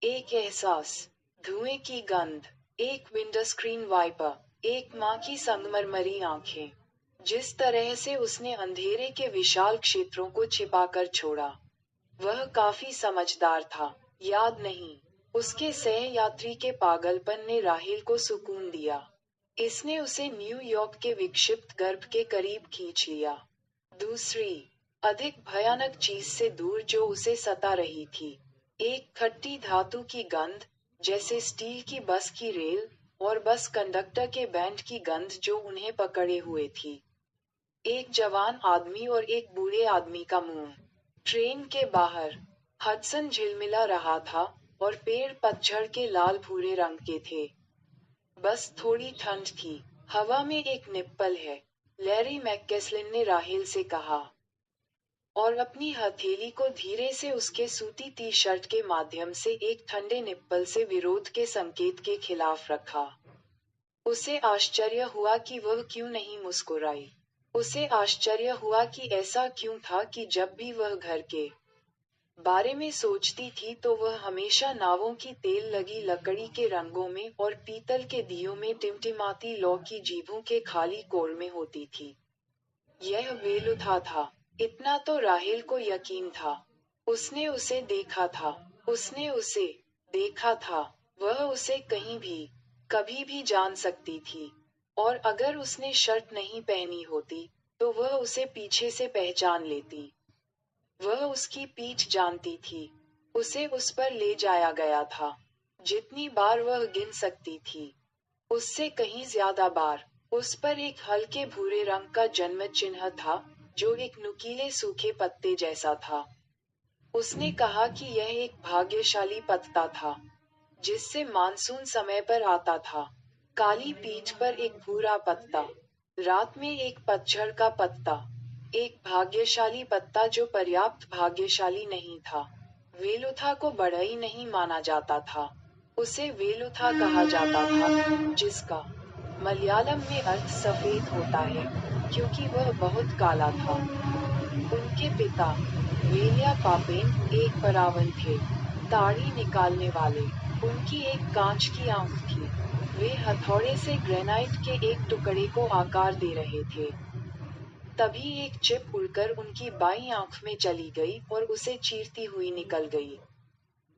एक एहसास, धुएं की गंध, एक विंडोस्क्रीन वाइपर, एक माँ की संगमरमरी आंखें। जिस तरह से उसने अंधेरे के विशाल क्षेत्रों को छिपाकर छोड़ा। वह काफी समझदार था, याद नहीं? उसके सहयात्री के पागलपन ने राहेल को सुकून दिया। इसने उसे न्यूयॉर्क के विक्षिप्त गर्भ के करीब खींच लिया। दूसरी, अधिक भयानक चीज से दूर जो उसे सता रही थी। एक खट्टी धातु की गंध, जैसे स्टील की बस की रेल, और बस कंडक्टर के बैंड की गंध जो उन्हें पकड़े हुए थी। एक जवान आदमी और एक बूढ़े आदमी का मुंह। ट्रेन के बाहर, हडसन झिलमिला रहा था, और पेड़ पतझड़ के लाल भूरे रंग के थे। बस थोड़ी ठंड थी। हवा में एक निप्पल है, लैरी मैककेस्लिन ने राहेल से कहा, और अपनी हथेली को धीरे से उसके सूती टी शर्ट के माध्यम से एक ठंडे निप्पल से विरोध के संकेत के खिलाफ रखा। उसे आश्चर्य हुआ कि वह क्यों नहीं मुस्कुराई। उसे आश्चर्य हुआ कि ऐसा क्यों था कि जब भी वह घर के बारे में सोचती थी तो वह हमेशा नावों की तेल लगी लकड़ी के रंगों में और पीतल के दियों में टिमटिमाती लौ की जीभों के खाली कोर में होती थी। यह वेलुथा था। इतना तो राहेल को यकीन था। उसने उसे देखा था। उसने उसे देखा था। वह उसे कहीं भी, कभी भी जान सकती थी। और अगर उसने शर्ट नहीं पहनी होती, तो वह उसे पीछे से पहचान लेती। वह उसकी पीठ जानती थी। उसे उस पर ले जाया गया था। जितनी बार वह गिन सकती थी, उससे कहीं ज्यादा बार। उस पर एक हल्के भूरे रंग का जन्म चिन्ह था, जो एक नुकीले सूखे पत्ते जैसा था। उसने कहा कि यह एक भाग्यशाली पत्ता था, जिससे मानसून समय पर आता था। काली पीठ पर एक भूरा पत्ता, रात में एक पतझड़ का पत्ता, एक भाग्यशाली पत्ता जो पर्याप्त भाग्यशाली नहीं था। वेलुथा को बढ़ई नहीं माना जाता था। उसे वेलुथा कहा जाता था, जिसका मलयालम में अर्थ सफेद होता है, क्योंकि वह बहुत काला था। उनके पिता वेलिया पापेन एक परावन थे, ताड़ी निकालने वाले। उनकी एक कांच की आंख थी। वे हथौड़े से ग्रेनाइट के एक टुकड़े को आकार दे रहे थे। तभी एक चिप उड़कर उनकी बाईं आंख में चली गई और उसे चीरती हुई निकल गई।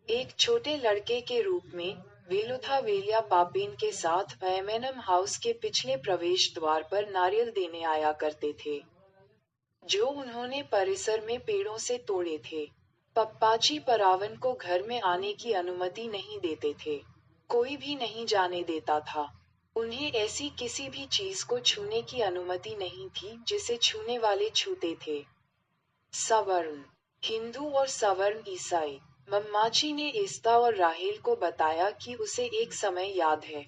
एक छोटे लड़के के रूप में, वेलुथा वेलिया पापेन के साथ एमएनएम हाउस के पिछले प्रवेश द्वार पर नारियल देने आया करते थे, जो उन्होंने परिसर में पेड़ों से तोड़े थे। पप्पाची परावन को घर में आने की अनुमति नहीं देते थे। कोई भी नहीं जाने देता था। उन्हें ऐसी किसी भी चीज को छूने की अनुमति नहीं थी जिसे छूने वाले छूते थे। सवर्ण हिंदू और सवर्ण ईसाई। मम्माची ने एस्ता और राहेल को बताया कि उसे एक समय याद है,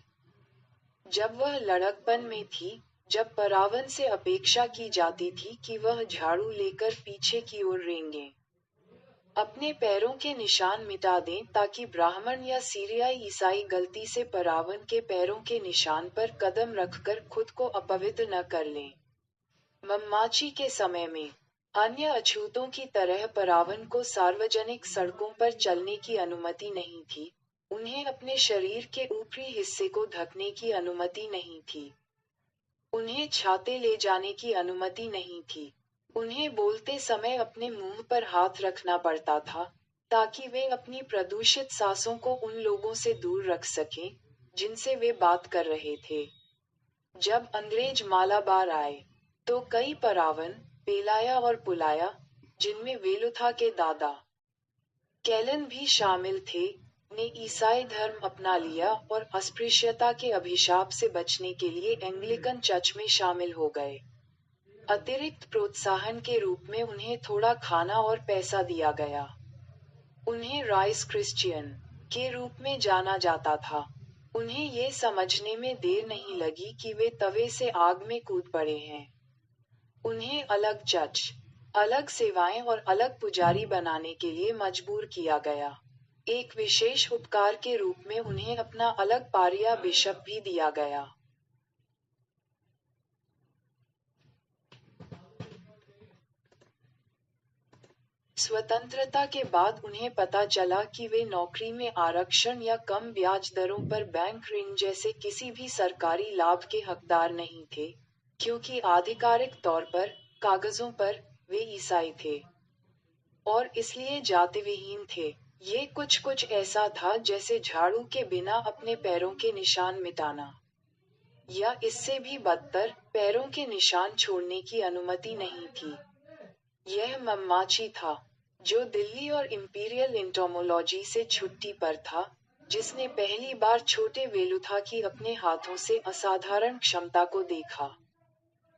जब वह लड़कपन में थी, जब परावन से अपेक्षा की जाती थी कि वह झाड़ू लेकर पीछे की ओर रेंगे, अपने पैरों के निशान मिटा दें ताकि ब्राह्मण या सीरियाई ईसाई गलती से परावन के पैरों के निशान पर कदम रखकर खुद को अपवित्र न कर लें। मम्माची के समय में, अन्य अछूतों की तरह परावन को सार्वजनिक सड़कों पर चलने की अनुमति नहीं थी। उन्हें अपने शरीर के ऊपरी हिस्से को ढकने की अनुमति नहीं थी। उन्हें छाते ले जाने की अनुमति नहीं थी। उन्हें बोलते समय अपने मुंह पर हाथ रखना पड़ता था, ताकि वे अपनी प्रदूषित सांसों को उन लोगों से दूर रख सकें, जिनसे वे बात कर रहे थे। जब अंग्रेज मालाबार आए, तो कई परावन, पेलाया और पुलाया, जिनमें वेलुथा के दादा कैलन भी शामिल थे, ने ईसाई धर्म अपना लिया और अस्पृश्यता के अभिशाप से बचने के लिए एंग्लिकन चर्च में शामिल हो गए। अतिरिक्त प्रोत्साहन के रूप में उन्हें थोड़ा खाना और पैसा दिया गया। उन्हें राइस क्रिश्चियन के रूप में जाना जाता था। उन्हें ये समझने में देर नहीं लगी कि वे तवे से आग में कूद पड़े हैं। उन्हें अलग चर्च, अलग सेवाएं और अलग पुजारी बनाने के लिए मजबूर किया गया। एक विशेष उपकार के रूप में उन्हें अपना अलग पारिया बिशप भी दिया गया। स्वतंत्रता के बाद उन्हें पता चला कि वे नौकरी में आरक्षण या कम ब्याज दरों पर बैंक ऋण जैसे किसी भी सरकारी लाभ के हकदार नहीं थे, क्योंकि आधिकारिक तौर पर, कागजों पर, वे ईसाई थे और इसलिए जातिविहीन थे। ये कुछ कुछ ऐसा था जैसे झाड़ू के बिना अपने पैरों के निशान मिटाना, या इससे भी बदतर, पैरों के निशान छोड़ने की अनुमति नहीं थी। यह मम्माची था, जो दिल्ली और इंपीरियल इंटोमोलॉजी से छुट्टी पर था, जिसने पहली बार छोटे वेलुथा की अपने हाथों से असाधारण क्षमता को देखा।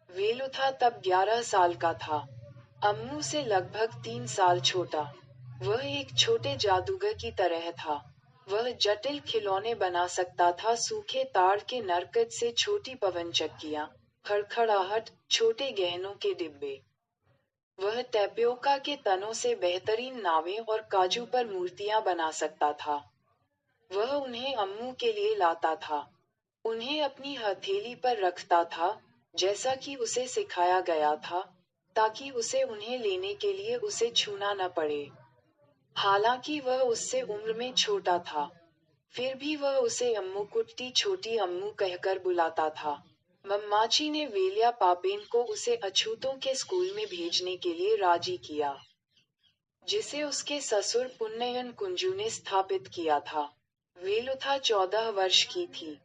वेलुथा तब 11 साल का था, अम्मू से लगभग 3 साल छोटा। वह एक छोटे जादूगर की तरह था। वह जटिल खिलौने बना सकता था, सूखे ताड़ के नरकत से छोटी पवनचक्कियां, खड़खड़ाहट, छोटे गहनों के डिब्बे। वह टैपियोका के तनों से बेहतरीन नावें और काजू पर मूर्तियां बना सकता था। वह उन्हें अम्मू के लिए लाता था, उन्हें अपनी हथेली पर रखता था, जैसा कि उसे सिखाया गया था, ताकि उसे उन्हें लेने के लिए उसे छूना न पड़े। हालांकि वह उससे उम्र में छोटा था, फिर भी वह उसे अम्मू कुट्टी, छोटी अम्मू कहकर बुलाता था। मम्माची ने वेलिया पापेन को उसे अछूतों के स्कूल में भेजने के लिए राजी किया। जिसे उसके ससुर पुन्नयन कुंजू ने स्थापित किया था। वेलुथा 14 वर्ष की थी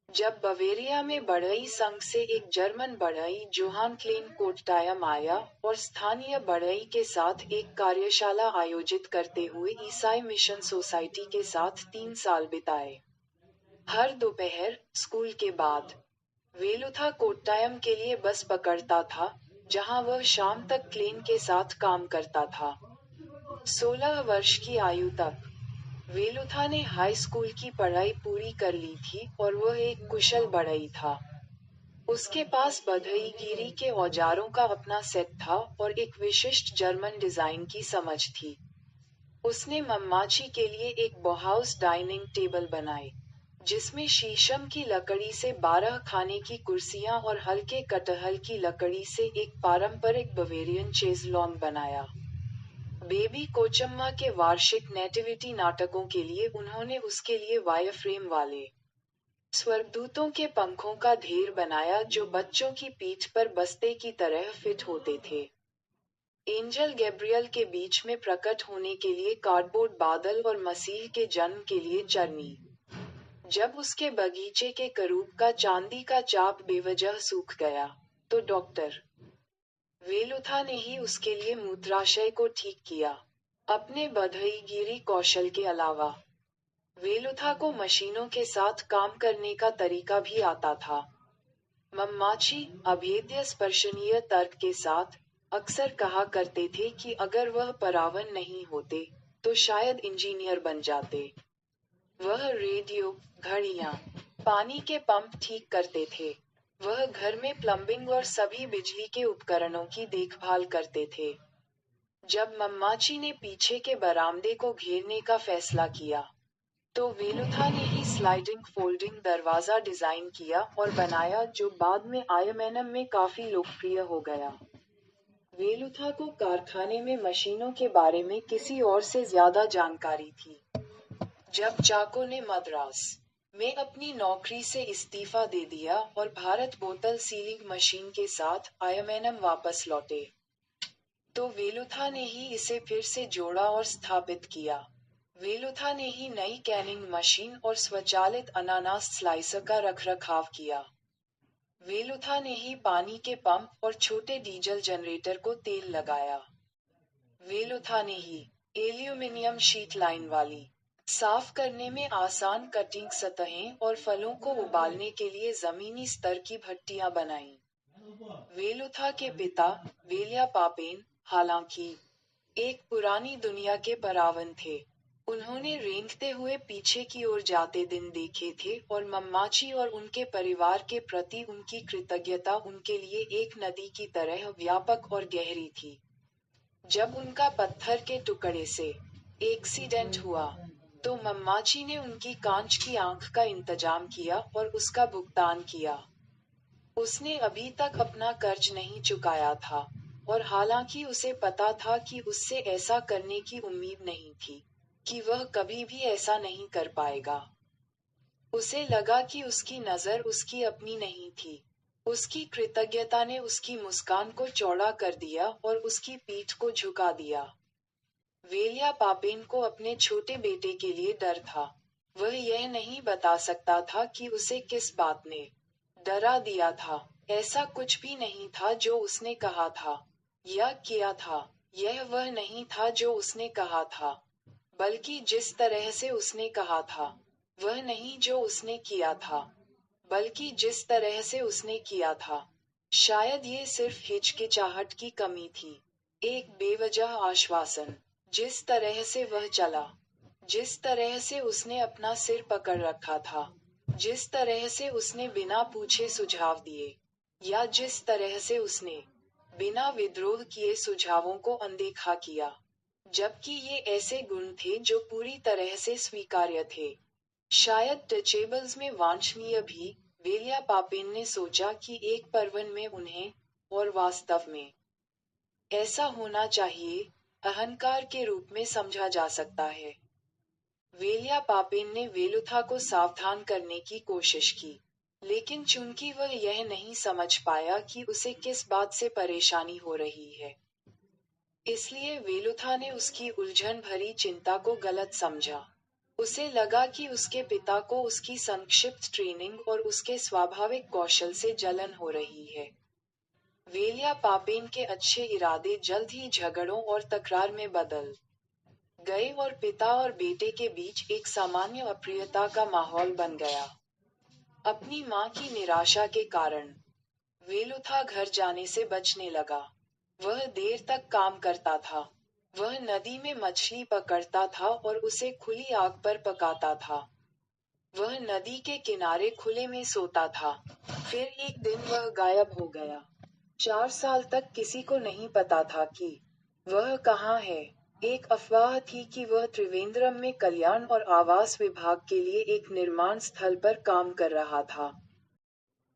जब बवेरिया में बढ़ई संघ से एक जर्मन बढ़ई जोहान क्लेन कोट्टायम आया और स्थानीय बढ़ई के साथ एक कार्यशाला आयोजित करते हुए ईसाई मिशन सोसाइटी के साथ 3 साल बिताए। हर दोपहर स्कूल के बाद वेलुथा कोट्टायम के लिए बस पकड़ता था, जहां वह शाम तक क्लेन के साथ काम करता था। 16 वर्ष की आयु तक वेलुथा ने हाई स्कूल की पढ़ाई पूरी कर ली थी और वह एक कुशल बढ़ई था। उसके पास बधईगिरी के औजारों का अपना सेट था और एक विशिष्ट जर्मन डिजाइन की समझ थी। उसने मम्माची के लिए एक बॉहाउस डाइनिंग टेबल बनाए, जिसमें शीशम की लकड़ी से 12 खाने की कुर्सियां और हल्के कटहल की लकड़ी से एक पारंपरिक बवेरियन चेज़लॉन्ग बनाया। बेबी कोचम्मा के वार्षिक नेटिविटी नाटकों के लिए उन्होंने उसके लिए वायरफ्रेम वाले स्वर्गदूतों के पंखों का ढेर बनाया जो बच्चों की पीठ पर बस्ते की तरह फिट होते थे। एंजल गैब्रियल के बीच में प्रकट होने के लिए कार्डबोर्ड बादल और मसीह के जन्म के लिए चरनी। जब उसके बगीचे के करूब का चांदी का चाप बेवजह सूख गया, तो डॉक्टर वेलुथा ने ही उसके लिए मूत्राशय को ठीक किया। अपने बधईगिरी कौशल के अलावा वेलुथा को मशीनों के साथ काम करने का तरीका भी आता था। मम्माची, अभेद्य स्पर्शनीय तर्क के साथ, अक्सर कहा करते थे कि अगर वह परावन नहीं होते, तो शायद इंजीनियर बन जाते। वह रेडियो, घड़ियां, पानी के पंप ठीक करते थे। वह घर में प्लम्बिंग और सभी बिजली के उपकरणों की देखभाल करते थे। जब मम्माची ने पीछे के बरामदे को घेरने का फैसला किया, तो वेलुथा ने ही स्लाइडिंग फोल्डिंग दरवाजा डिजाइन किया और बनाया जो बाद में आईएमएनएम में काफी लोकप्रिय हो गया। वेलुथा को कारखाने में मशीनों के बारे में किसी और से ज्यादा जानकारी थी। जब चाको ने मद्रास में अपनी नौकरी से इस्तीफा दे दिया और भारत बोतल सीलिंग मशीन के साथ आईएमएनएम वापस लौटे, तो वेलुथा ने ही इसे फिर से जोड़ा और स्थापित किया। वेलुथा ने ही नई कैनिंग मशीन और स्वचालित अनानास स्लाइसर का रखरखाव किया। वेलुथा ने ही पानी के पंप और छोटे डीजल जनरेटर को तेल लगाया। वेलुथा ने ही एल्यूमिनियम शीट लाइन वाली साफ करने में आसान कटिंग सतहें और फलों को उबालने के लिए जमीनी स्तर की भट्टियां बनाईं। वेलुथा के पिता, वेल्या पापेन, हालांकि एक पुरानी दुनिया के परावन थे। उन्होंने रेंगते हुए पीछे की ओर जाते दिन देखे थे और मम्माची और उनके परिवार के प्रति उनकी कृतज्ञता उनके लिए एक नदी की तरह व्यापक और गहरी थी। जब उनका पत्थर के टुकड़े से एक्सीडेंट हुआ, तो मम्माची ने उनकी कांच की आंख का इंतजाम किया और उसका भुगतान किया। उसने अभी तक अपना कर्ज नहीं चुकाया था, और हालांकि उसे पता था कि उससे ऐसा करने की उम्मीद नहीं थी, कि वह कभी भी ऐसा नहीं कर पाएगा। उसे लगा कि उसकी नजर उसकी अपनी नहीं थी। उसकी कृतज्ञता ने उसकी मुस्कान को चौड़ा कर दिया और उसकी पीठ को झुका दिया। वेल्या पापेन को अपने छोटे बेटे के लिए डर था। वह यह नहीं बता सकता था कि उसे किस बात ने डरा दिया था। ऐसा कुछ भी नहीं था जो उसने कहा था या किया था। यह वह नहीं था जो उसने कहा था, बल्कि जिस तरह से उसने कहा था। वह नहीं जो उसने किया था, बल्कि जिस तरह से उसने किया था। शायद ये सिर्फ हिचकिचाहट की कमी थी। एक बेवजह आश्वासन। जिस तरह से वह चला, जिस तरह से उसने अपना सिर पकड़ रखा था, जिस तरह से उसने बिना पूछे सुझाव दिए, या जिस तरह से उसने बिना विद्रोह किए सुझावों को अनदेखा किया, जबकि ये ऐसे गुण थे जो पूरी तरह से स्वीकार्य थे, शायद टचेबल्स में वांछनीय भी। वेल्या पापेन ने सोचा कि एक पर्वन में उन्हें, और वास्तव में ऐसा होना चाहिए, अहंकार के रूप में समझा जा सकता है। वेल्या पापेन ने वेलुथा को सावधान करने की कोशिश की, लेकिन चूंकि वह यह नहीं समझ पाया कि उसे किस बात से परेशानी हो रही है, इसलिए वेलुथा ने उसकी उलझन भरी चिंता को गलत समझा। उसे लगा कि उसके पिता को उसकी संक्षिप्त ट्रेनिंग और उसके स्वाभाविक कौशल से जलन हो रही है। वेलिया पापेन के अच्छे इरादे जल्द ही झगड़ों और तकरार में बदल गए और पिता और बेटे के बीच एक सामान्य अप्रियता का माहौल बन गया। अपनी मां की निराशा के कारण वेलुथा घर जाने से बचने लगा। वह देर तक काम करता था। वह नदी में मछली पकड़ता था और उसे खुली आग पर पकाता था। वह नदी के किनारे खुले में सोता था। फिर एक दिन वह गायब हो गया। 4 साल तक किसी को नहीं पता था कि वह कहाँ है। एक अफवाह थी कि वह त्रिवेंद्रम में कल्याण और आवास विभाग के लिए एक निर्माण स्थल पर काम कर रहा था।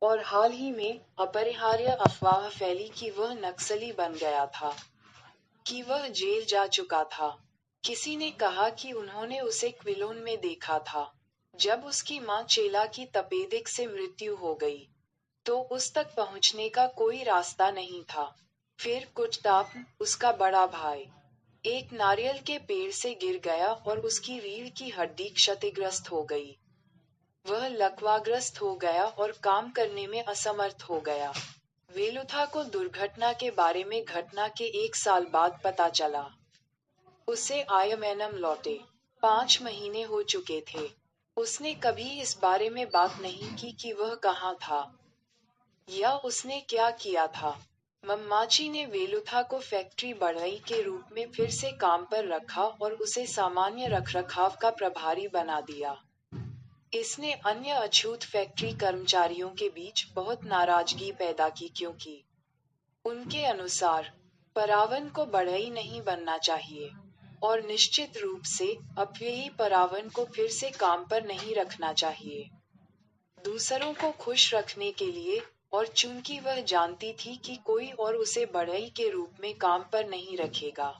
और हाल ही में अपरिहार्य अफवाह फैली कि वह नक्सली बन गया था, कि वह जेल जा चुका था। किसी ने कहा कि उन्होंने उसे क्विलोन में देखा था, जब उसकी मां चेला की तपेदिक से मृत्यु हो गई। तो उस तक पहुंचने का कोई रास्ता नहीं था। फिर कुटटाप, उसका बड़ा भाई, एक नारियल के पेड़ से गिर गया और उसकी रीढ़ की हड्डी क्षतिग्रस्त हो गई। वह लकवाग्रस्त हो गया और काम करने में असमर्थ हो गया। वेलुथा को दुर्घटना के बारे में घटना के 1 साल बाद पता चला। उसे आयमैनम लौटे 5 महीने हो चुके थे। उसने कभी इस बारे में बात नहीं की कि वह कहाँ था या उसने क्या किया था। मम्माची ने वेलुथा को फैक्ट्री बढ़ई के रूप में फिर से काम पर रखा और उसे सामान्य रखरखाव का प्रभारी बना दिया। इसने अन्य अछूत फैक्ट्री कर्मचारियों के बीच बहुत नाराजगी पैदा की क्योंकि उनके अनुसार परावन को बढ़ई नहीं बनना चाहिए और निश्चित रूप से अपव्ययी परावन को फिर से काम पर नहीं रखना चाहिए, दूसरों को खुश रखने के लिए। और चूंकि वह जानती थी कि कोई और उसे बढ़ई के रूप में काम पर नहीं रखेगा,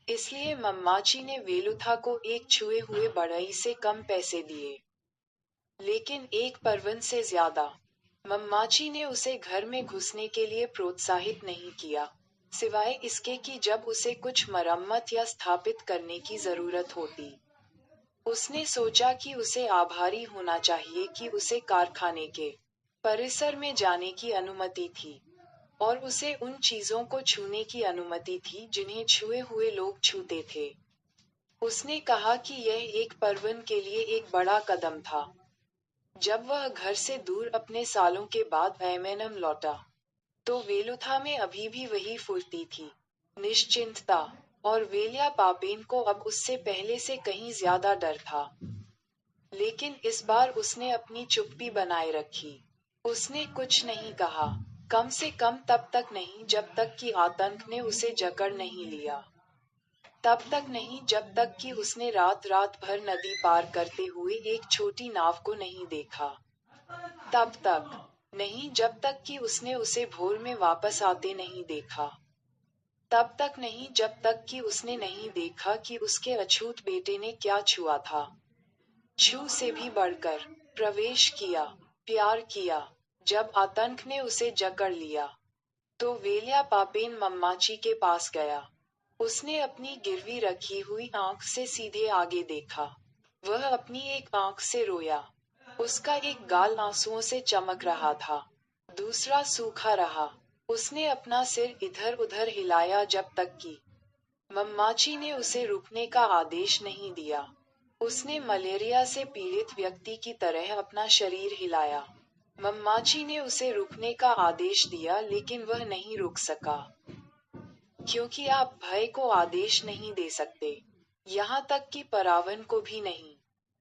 इसलिए मम्माची ने वेलुथा को एक छुए हुए बढ़ई से कम पैसे दिए, लेकिन एक परवन से ज्यादा। मम्माची ने उसे घर में घुसने के लिए प्रोत्साहित नहीं किया, सिवाय इसके कि जब उसे कुछ मरम्मत या स्थापित करने की जरूरत होती। उसने सोचा कि उसे आभारी होना चाहिए कि उसे कारखाने के परिसर में जाने की अनुमति थी और उसे उन चीजों को छूने की अनुमति थी जिन्हें छुए हुए लोग छूते थे। उसने कहा कि यह एक परवन के लिए एक बड़ा कदम था। जब वह घर से दूर अपने सालों के बाद एमेनम लौटा, तो वेलुथा में अभी भी वही फुर्ती थी, निश्चिंतता, और वेलिया पापेन को अब उससे पहले से कहीं ज्यादा डर था। लेकिन इस बार उसने अपनी चुप्पी बनाए रखी। उसने कुछ नहीं कहा, कम से कम तब तक नहीं जब तक कि आतंक ने उसे जकड़ नहीं लिया। तब तक नहीं जब तक कि उसने रात रात भर नदी पार करते हुए एक छोटी नाव को नहीं देखा। तब तक नहीं जब तक कि उसने उसे भोर में वापस आते नहीं देखा। तब तक नहीं जब तक कि उसने नहीं देखा कि उसके अछूत बेटे ने क्या छुआ था। छू से भी बढ़कर प्रवेश किया, प्यार किया। जब आतंक ने उसे जकड़ लिया, तो वेलिया पापेन मम्माची के पास गया। उसने अपनी गिरवी रखी हुई आंख से सीधे आगे देखा। वह अपनी एक आंख से रोया। उसका एक गाल आंसुओं से चमक रहा था, दूसरा सूखा रहा। उसने अपना सिर इधर उधर हिलाया जब तक कि मम्माची ने उसे रुकने का आदेश नहीं दिया। उसने मलेरिया से पीड़ित व्यक्ति की तरह अपना शरीर हिलाया। मम्माची ने उसे रुकने का आदेश दिया लेकिन वह नहीं रुक सका। क्योंकि आप भय को आदेश नहीं दे सकते, यहाँ तक कि परावन को भी नहीं।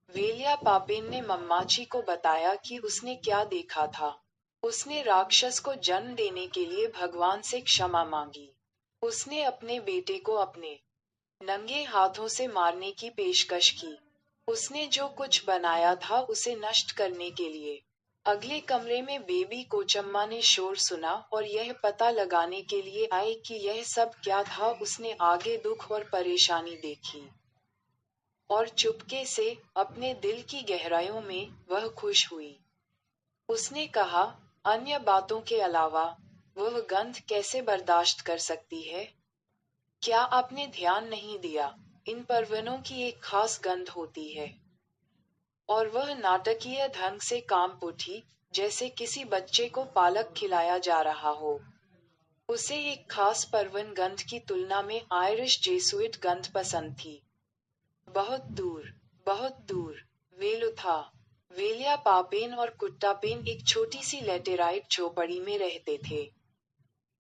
वेलिया पापेन ने मम्माची को बताया कि उसने क्या देखा था। उसने राक्षस को जन्म देने के लिए भगवान से क्षमा मांगी। उसने अपने बेटे को अपने नंगे हाथों से मारने की पेशकश की। उसने जो कुछ बनाया था उसे नष्ट करने के लिए। अगले कमरे में बेबी कोचम्मा ने शोर सुना और यह पता लगाने के लिए आए कि यह सब क्या था। उसने आगे दुख और परेशानी देखी और चुपके से अपने दिल की गहराइयों में वह खुश हुई। उसने कहा, अन्य बातों के अलावा वह गंध कैसे बर्दाश्त कर सकती है? क्या आपने ध्यान नहीं दिया? इन परवनों की एक खास गंध होती है। और वह नाटकीय ढंग से कांप उठी, जैसे किसी बच्चे को पालक खिलाया जा रहा हो। उसे एक खास परवन गंध की तुलना में आयरिश जेसुइट गंध पसंद थी। बहुत दूर, वेलुथा, वेलिया पापेन और कुट्टापेन एक छोटी सी लेटेराइट झोपड़ी में रहते थे,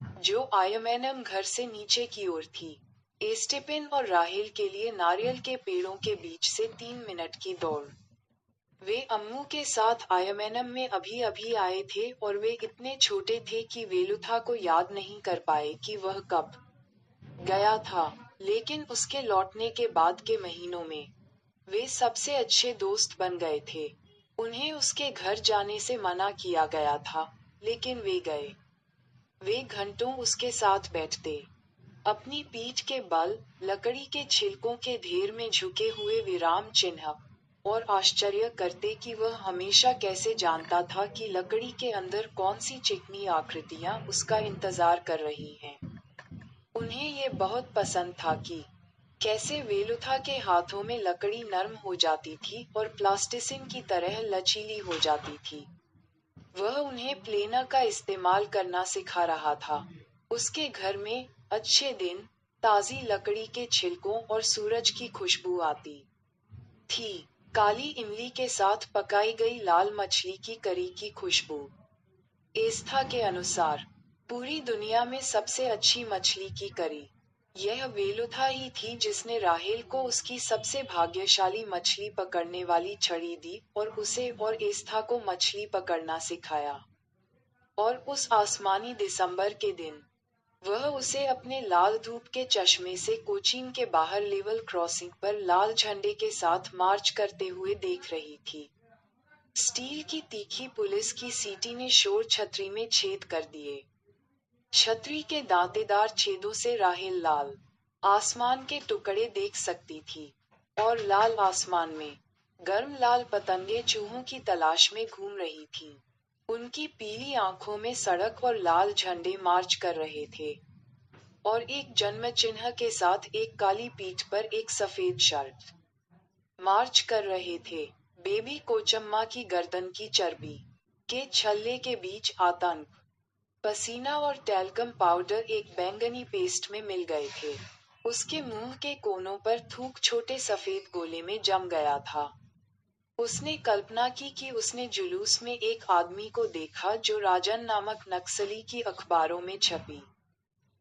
जो आयमैनम घर से नीचे की ओर थी। एस्टेपेन और राहेल के लिए नारियल के पेड़ों के बीच से 3 मिनट की दौड़। वे अम्मू के साथ आयमैनम में अभी अभी आए थे और वे इतने छोटे थे कि वेलुथा को याद नहीं कर पाए कि वह कब गया था, लेकिन उसके लौटने के बाद के महीनों में वे सबसे अच्छे दोस्त बन गए थे। उन्हें उसके घर जाने से मना किया गया था, लेकिन वे गए। वे घंटों उसके साथ बैठते, अपनी पीठ के बल, लकड़ी के छिलकों के ढेर में झुके हुए विराम चिन्ह, और आश्चर्य करते कि वह हमेशा कैसे जानता था कि लकड़ी के अंदर कौन सी चिकनी आकृतियां उसका इंतजार कर रही हैं। उन्हें ये बहुत पसंद था कि कैसे वेलुथा के हाथों में लकड़ी नरम हो जाती थी और प्लास्टिसिन की तरह लचीली हो जाती थी। वह उन्हें प्लेनर का इस्तेमाल करना सिखा रहा था। उसके घर में अच्छे दिन, ताजी लकड़ी के छिलकों और सूरज की खुशबू आती थी। काली इमली के साथ पकाई गई लाल मछली की करी की खुशबू। एस्था के अनुसार पूरी दुनिया में सबसे अच्छी मछली की करी। यह वेलुथा ही थी जिसने राहेल को उसकी सबसे भाग्यशाली मछली पकड़ने वाली छड़ी दी और उसे और एस्था को मछली पकड़ना सिखाया। और उस आसमानी दिसंबर के दिन वह उसे अपने लाल धूप के चश्मे से कोचीन के बाहर लेवल क्रॉसिंग पर लाल झंडे के साथ मार्च करते हुए देख रही थी। स्टील की तीखी पुलिस की सीटी ने शोर छतरी में छेद कर दिए। छतरी के दांतेदार छेदों से राहेल लाल आसमान के टुकड़े देख सकती थी। और लाल आसमान में गर्म लाल पतंगे चूहों की तलाश में घूम रही थीं। उनकी पीली आंखों में सड़क और लाल झंडे मार्च कर रहे थे। और एक जन्म चिन्ह के साथ एक काली पीठ पर एक सफेद शर्ट मार्च कर रहे थे। बेबी कोचम्मा की गर्दन की चर्बी के छल्ले के बीच आतंक, पसीना और टैल्कम पाउडर एक बैंगनी पेस्ट में मिल गए थे। उसके मुंह के कोनों पर थूक छोटे सफेद गोले में जम गया था। उसने कल्पना की कि उसने जुलूस में एक आदमी को देखा जो राजन नामक नक्सली की अखबारों में छपी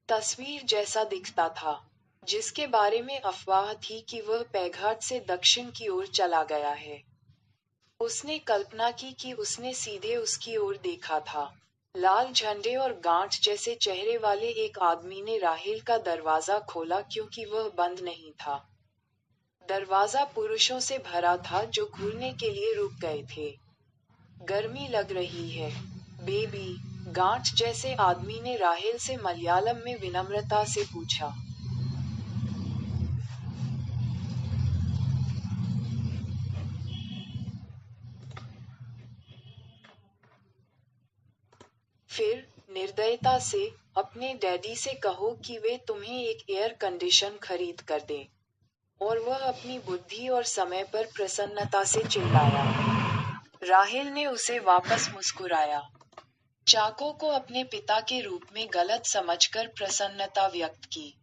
तस्वीर जैसा दिखता था, जिसके बारे में अफवाह थी कि वह पैघाट से दक्षिण की ओर चला गया है। उसने कल्पना की कि उसने सीधे उसकी ओर देखा था। लाल झंडे और गांठ जैसे चेहरे वाले एक आदमी ने राहेल का दरवाजा खोला क्योंकि वह बंद नहीं था। दरवाजा पुरुषों से भरा था जो घूरने के लिए रुक गए थे। गर्मी लग रही है, बेबी, गांठ जैसे आदमी ने राहेल से मलयालम में विनम्रता से पूछा। फिर, निर्दयता से, अपने डैडी से कहो कि वे तुम्हें एक एयर कंडीशन खरीद कर दें। और वह अपनी बुद्धि और समय पर प्रसन्नता से चिल्लाया। राहेल ने उसे वापस मुस्कुराया। चाको को अपने पिता के रूप में गलत समझकर प्रसन्नता व्यक्त की।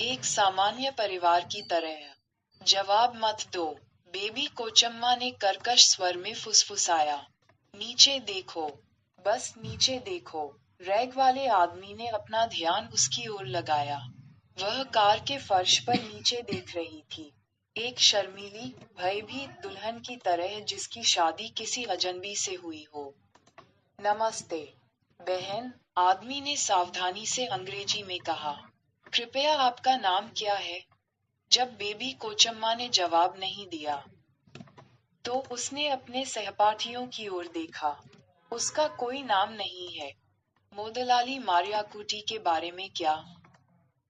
एक सामान्य परिवार की तरह। जवाब मत दो, बेबी कोचम्मा ने कर्कश स्वर में फुसफुसाया। नीचे देखो, बस नीचे देखो। रैग वाले आदमी ने अपना ध्यान उसकी ओर लगाया। वह कार के फर्श पर नीचे देख रही थी। एक शर्मीली, भयभीत दुल्हन की तरह जिसकी शादी किसी अजनबी से हुई हो। नमस्ते, बहन, आदमी ने सावधानी से अंग्रेजी में कहा। कृपया आपका नाम क्या है? जब बेबी कोचम्मा ने जवाब नहीं दिया, तो उसने अपने सहपाठियों की ओर देखा। उसका कोई नाम नहीं है। मोदलाली मारियाकुटी के बारे में क्या?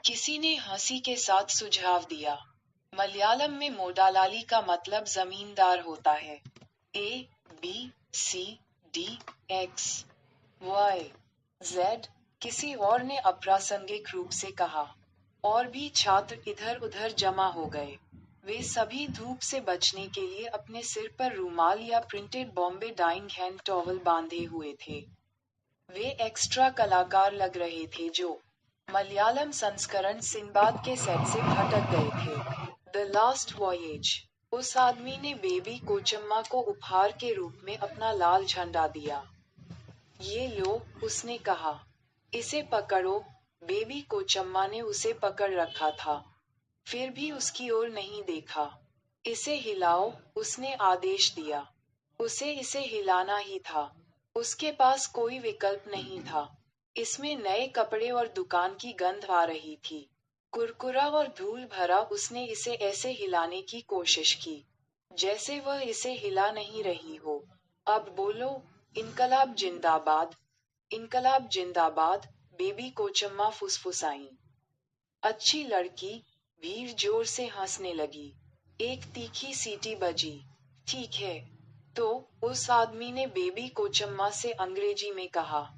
किसी ने हंसी के साथ सुझाव दिया। मलयालम में मोडालाली का मतलब जमींदार होता है। ए, बी, सी, डी, एक्स, वाई, जेड, किसी और ने अप्रासंगिक रूप से कहा। और भी छात्र इधर उधर जमा हो गए। वे सभी धूप से बचने के लिए अपने सिर पर रूमाल या printed Bombay Dyeing hand towel बांधे हुए थे। वे एक्स्ट्रा कलाकार लग रहे थे जो मलयालम संस्करण सिंबाद के सेट से भटक गए थे। The last voyage. उस आदमी ने बेबी कोचम्मा को उपहार के रूप में अपना लाल झंडा दिया। ये लो, उसने कहा। इसे पकड़ो। बेबी कोचम्मा ने उसे पकड़ रखा था, फिर भी उसकी ओर नहीं देखा। इसे हिलाओ, उसने आदेश दिया। उसे इसे हिलाना ही था। उसके पास कोई विकल्प नहीं था। इसमें नए कपड़े और दुकान की गंध आ रही थी। कुरकुरा और धूल भरा उसने इसे ऐसे हिलाने की कोशिश की, जैसे वह इसे हिला नहीं रही हो। अब बोलो, इनकलाब जिंदाबाद, इनकलाब जिंदाबाद, बेबी कोचम्मा फुसफुसाई। अच्छी लड़की। भीड़ जोर से हंसने लगी। एक तीखी सीटी बजी। ठीक है। तो उस आदमी ने बेबी कोचम्मा से अंग्रेजी में कहा,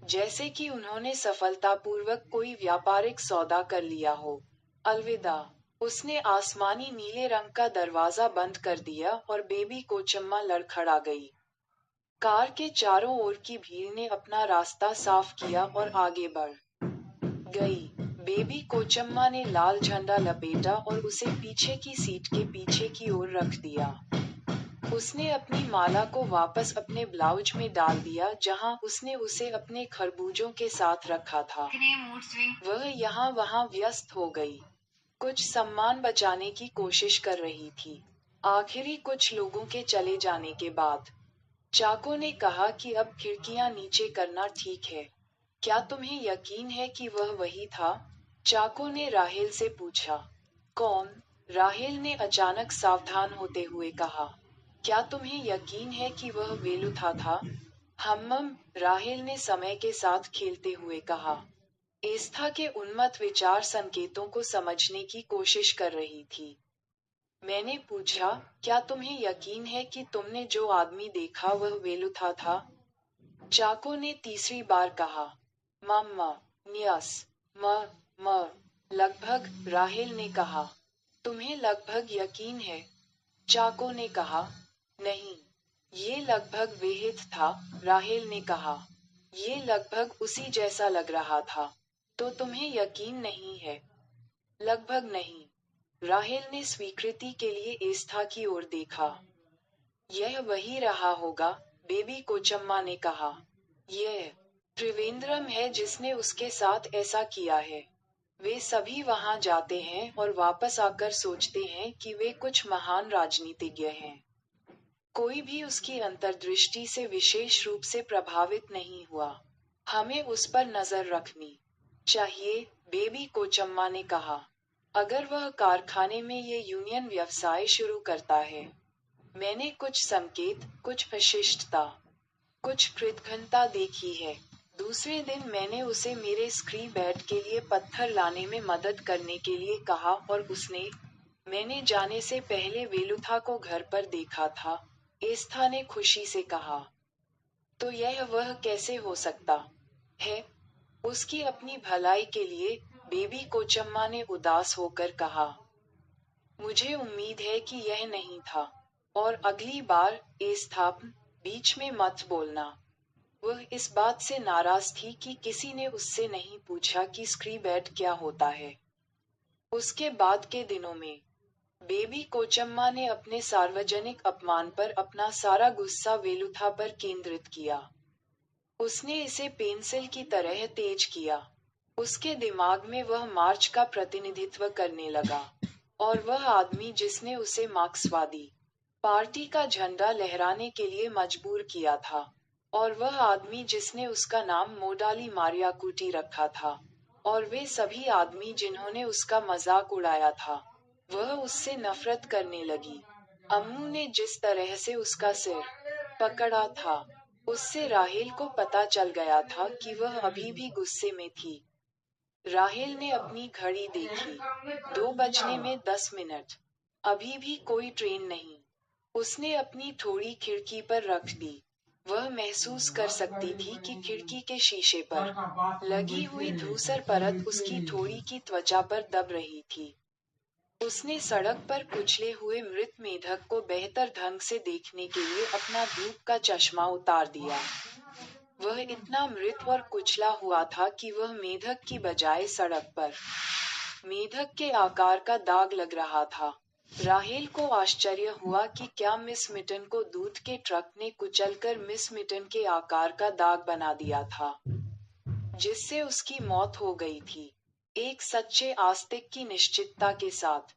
जैसे कि उन्होंने सफलतापूर्वक कोई व्यापारिक सौदा कर लिया हो। अलविदा। उसने आसमानी नीले रंग का दरवाजा बंद कर दिया और बेबी कोचम्मा लड़खड़ा गई। कार के चारों ओर की भीड़ ने अपना रास्ता साफ किया और आगे बढ़ गई। बेबी कोचम्मा ने लाल झंडा लपेटा और उसे पीछे की सीट के पीछे की ओर रख दिया। उसने अपनी माला को वापस अपने ब्लाउज में डाल दिया जहां उसने उसे अपने खरबूजों के साथ रखा था। वह यहाँ वहां व्यस्त हो गई। कुछ सम्मान बचाने की कोशिश कर रही थी। आखिरी कुछ लोगों के चले जाने के बाद चाको ने कहा कि अब खिड़कियां नीचे करना ठीक है। क्या तुम्हें यकीन है कि वह वही था? चाको ने राहेल से पूछा। कौन? राहेल ने अचानक सावधान होते हुए कहा। क्या तुम्हें यकीन है कि वह वेलुथा था? हम्मम, राहेल ने समय के साथ खेलते हुए कहा। एस्था के उन्मत्त विचार संकेतों को समझने की कोशिश कर रही थी। मैंने पूछा, क्या तुम्हें यकीन है कि तुमने जो आदमी देखा वह वेलुथा था? चाको ने तीसरी बार कहा। मम्मा, न्यस, म, लगभग, राहेल ने कहा। तुम्हें लगभग यकीन है? चाको ने कहा। नहीं। ये लगभग वेहित था, राहेल ने कहा। ये लगभग उसी जैसा लग रहा था। तो तुम्हें यकीन नहीं है? लगभग नहीं। राहेल ने स्वीकृति के लिए एस्था की ओर देखा। यह वही रहा होगा, बेबी कोचम्मा ने कहा। यह त्रिवेंद्रम है जिसने उसके साथ ऐसा किया है। वे सभी वहां जाते हैं और वापस आकर सोचते हैं कि वे कुछ महान राजनीतिज्ञ हैं। कोई भी उसकी अंतर्दृष्टि से विशेष रूप से प्रभावित नहीं हुआ। हमें उस पर नजर रखनी चाहिए, बेबी कोचम्मा ने कहा। अगर वह कारखाने में ये यूनियन व्यवसाय शुरू करता है। मैंने कुछ संकेत, कुछ विशिष्टता, कुछ कृतघ्नता देखी है। दूसरे दिन मैंने उसे मेरे स्क्री बेड के लिए पत्थर लाने में मदद करने के लिए कहा और उसने, मैंने जाने से पहले वेलुथा को घर पर देखा था, एस्था ने खुशी से कहा। तो यह वह कैसे हो सकता है? उसकी अपनी भलाई के लिए, बेबी कोचम्मा ने उदास होकर कहा। मुझे उम्मीद है कि यह नहीं था। और अगली बार, एस्था, बीच में मत बोलना। वह इस बात से नाराज थी कि किसी ने उससे नहीं पूछा कि स्क्री बेड क्या होता है। उसके बाद के दिनों में बेबी कोचम्मा ने अपने सार्वजनिक अपमान पर अपना सारा गुस्सा वेलुथा पर केंद्रित किया। उसने इसे पेंसिल की तरह तेज किया। उसके दिमाग में वह मार्च का प्रतिनिधित्व करने लगा। और वह आदमी जिसने उसे मार्क्सवादी पार्टी का झंडा लहराने के लिए मजबूर किया था। और वह आदमी जिसने उसका नाम मोडाली मारियाकुटी रखा था। और वे सभी आदमी जिन्होंने उसका मजाक उड़ाया था। वह उससे नफरत करने लगी। अम्मू ने जिस तरह से उसका सिर पकड़ा था, उससे राहेल को पता चल गया था कि वह अभी भी गुस्से में थी। राहेल ने अपनी घड़ी देखी। 2:10। अभी भी कोई ट्रेन नहीं। उसने अपनी थोड़ी खिड़की पर रख दी। वह महसूस कर सकती थी कि खिड़की के शीशे पर लगी हुई धूसर परत उसकी थोड़ी की त्वचा पर दब रही थी। उसने सड़क पर कुचले हुए मृत मेढक को बेहतर ढंग से देखने के लिए अपना धूप का चश्मा उतार दिया। वह इतना मृत और कुचला हुआ था कि वह मेढक की बजाय सड़क पर मेढक के आकार का दाग लग रहा था। राहेल को आश्चर्य हुआ कि क्या मिस मिटन को दूध के ट्रक ने कुचलकर मिस मिटन के आकार का दाग बना दिया था, जिससे उसकी मौत हो गई थी। एक सच्चे आस्तिक की निश्चितता के साथ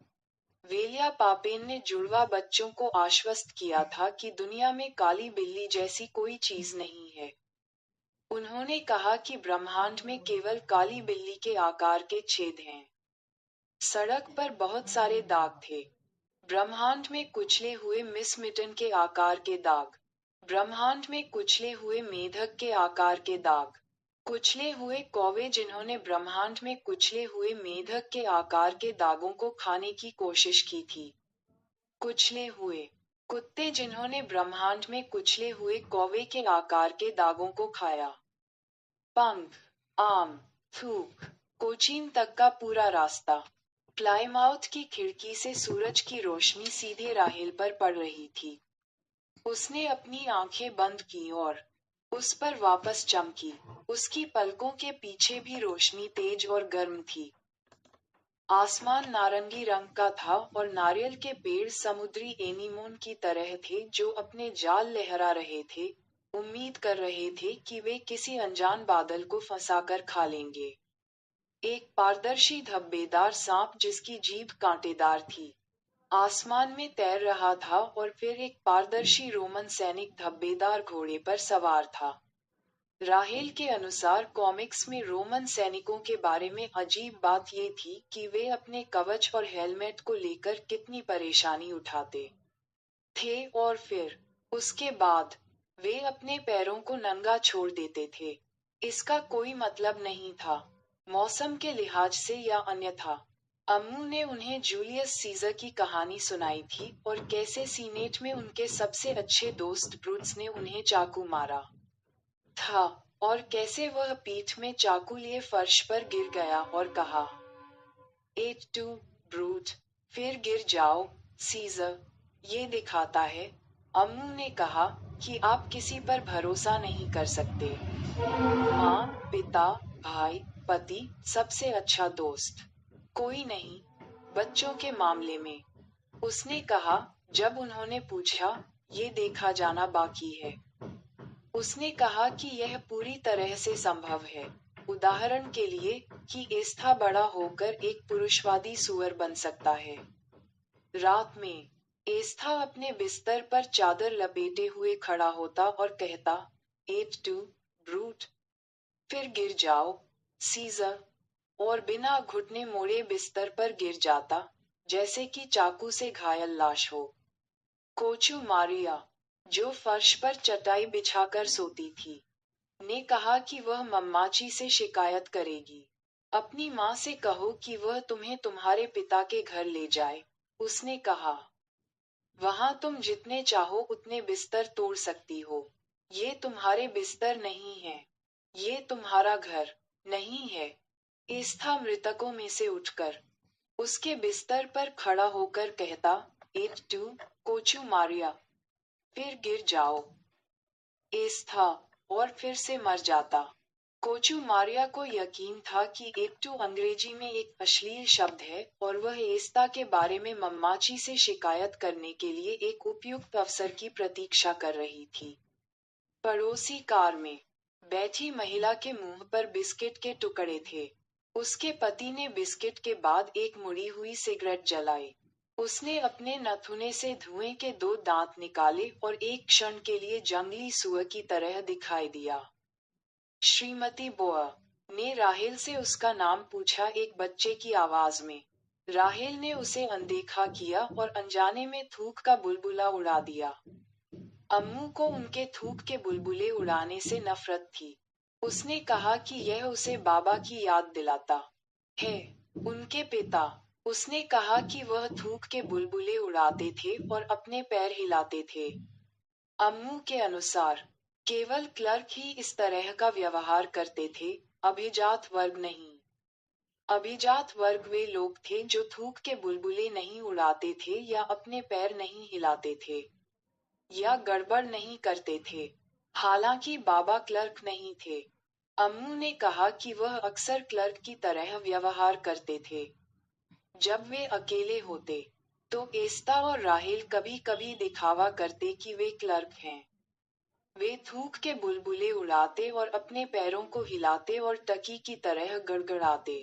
वेलिया पापेन ने जुड़वा बच्चों को आश्वस्त किया था कि दुनिया में काली बिल्ली जैसी कोई चीज नहीं है। उन्होंने कहा कि ब्रह्मांड में केवल काली बिल्ली के आकार के छेद हैं। सड़क पर बहुत सारे दाग थे। ब्रह्मांड में कुचले हुए मिस मिटन के आकार के दाग, ब्रह्मांड में कुचले हुए मेढक के आकार के दाग, कुचले हुए कौवे जिन्होंने ब्रह्मांड में कुचले हुए मेढक के आकार के दागों को खाने की कोशिश की थी, कुचले हुए कुत्ते जिन्होंने ब्रह्मांड में कुचले हुए कौवे के आकार के दागों को खाया। पंख, आम, थूक, कोचीन तक का पूरा रास्ता। प्लाईमाउथ की खिड़की से सूरज की रोशनी सीधे राहेल पर पड़ रही थी। उसने अपनी आंखें बंद की और उस पर वापस चमकी। उसकी पलकों के पीछे भी रोशनी तेज और गर्म थी। आसमान नारंगी रंग का था और नारियल के पेड़ समुद्री एनीमोन की तरह थे जो अपने जाल लहरा रहे थे, उम्मीद कर रहे थे कि वे किसी अनजान बादल को फंसाकर खा लेंगे। एक पारदर्शी धब्बेदार सांप जिसकी जीभ कांटेदार थी, आसमान में तैर रहा था और फिर एक पारदर्शी रोमन सैनिक धब्बेदार घोड़े पर सवार था। राहेल के अनुसार कॉमिक्स में रोमन सैनिकों के बारे में अजीब बात ये थी कि वे अपने कवच और हेलमेट को लेकर कितनी परेशानी उठाते थे और फिर उसके बाद वे अपने पैरों को नंगा छोड़ देते थे। इसका कोई मतलब नहीं था, मौसम के लिहाज से या अन्यथा। अम्मू ने उन्हें जूलियस सीजर की कहानी सुनाई थी और कैसे सीनेट में उनके सबसे अच्छे दोस्त ब्रूट्स ने उन्हें चाकू मारा था, और कैसे वह पीठ में चाकू लिए फर्श पर गिर गया और कहा, एट टू ब्रूट, फिर गिर जाओ, सीजर। ये दिखाता है, अम्मू ने कहा, कि आप किसी पर भरोसा नहीं कर सकते। माँ, पिता, भाई, पति, सबसे अच्छा दोस्त कोई नहीं, बच्चों के मामले में। उसने कहा, जब उन्होंने पूछा, ये देखा जाना बाकी है। उसने कहा कि यह पूरी तरह से संभव है। उदाहरण के लिए, कि एस्था बड़ा होकर एक पुरुषवादी सुअर बन सकता है। रात में, एस्था अपने बिस्तर पर चादर लपेटे हुए खड़ा होता और कहता, एट टू, ब्रूट, फिर गिर जाओ, सीजर, और बिना घुटने मोड़े बिस्तर पर गिर जाता, जैसे कि चाकू से घायल लाश हो। कोचू मारिया, जो फर्श पर चटाई बिछाकर सोती थी, ने कहा कि वह मम्माची से शिकायत करेगी। अपनी माँ से कहो कि वह तुम्हें तुम्हारे पिता के घर ले जाए, उसने कहा। वहां तुम जितने चाहो उतने बिस्तर तोड़ सकती हो। ये तुम्हारे बिस्तर नहीं है। ये तुम्हारा घर नहीं है। एस्था मृतकों में से उठकर उसके बिस्तर पर खड़ा होकर कहता, एट टू, कोचू मारिया, फिर गिर जाओ, एस्था, और फिर से मर जाता। कोचू मारिया को यकीन था कि एकटू अंग्रेजी में एक अश्लील शब्द है और वह एस्था के बारे में मम्माची से शिकायत करने के लिए एक उपयुक्त अवसर की प्रतीक्षा कर रही थी। पड़ोसी कार में बैठी महिला के मुंह पर बिस्किट के टुकड़े थे। उसके पति ने बिस्किट के बाद एक मुड़ी हुई सिगरेट जलाई। उसने अपने नथुने से धुएं के 2 दांत निकाले और एक क्षण के लिए जंगली सुअर की तरह दिखाई दिया। श्रीमती बोआ ने राहेल से उसका नाम पूछा एक बच्चे की आवाज में। राहेल ने उसे अनदेखा किया और अनजाने में थूक का बुलबुला उड़ा दिया। अम्मू को उनके थूक के बुलबुले उड़ाने से नफरत थी। उसने कहा कि यह उसे बाबा की याद दिलाता है। उनके पिता, उसने कहा कि वह थूक के बुलबुले उड़ाते थे और अपने पैर हिलाते थे। अम्मू के अनुसार, केवल क्लर्क ही इस तरह का व्यवहार करते थे, अभिजात वर्ग नहीं। अभिजात वर्ग वे लोग थे जो थूक के बुलबुले नहीं उड़ाते थे या अपने पैर नहीं हिलाते थे या गड़बड़ नहीं करते थे। हालांकि बाबा क्लर्क नहीं थे। अम्मू ने कहा कि वह अक्सर क्लर्क की तरह व्यवहार करते थे। जब वे अकेले होते, तो एस्ता और राहेल कभी कभी दिखावा करते कि वे क्लर्क हैं। वे थूक के बुलबुले उड़ाते और अपने पैरों को हिलाते और टकी की तरह गड़गड़ाते।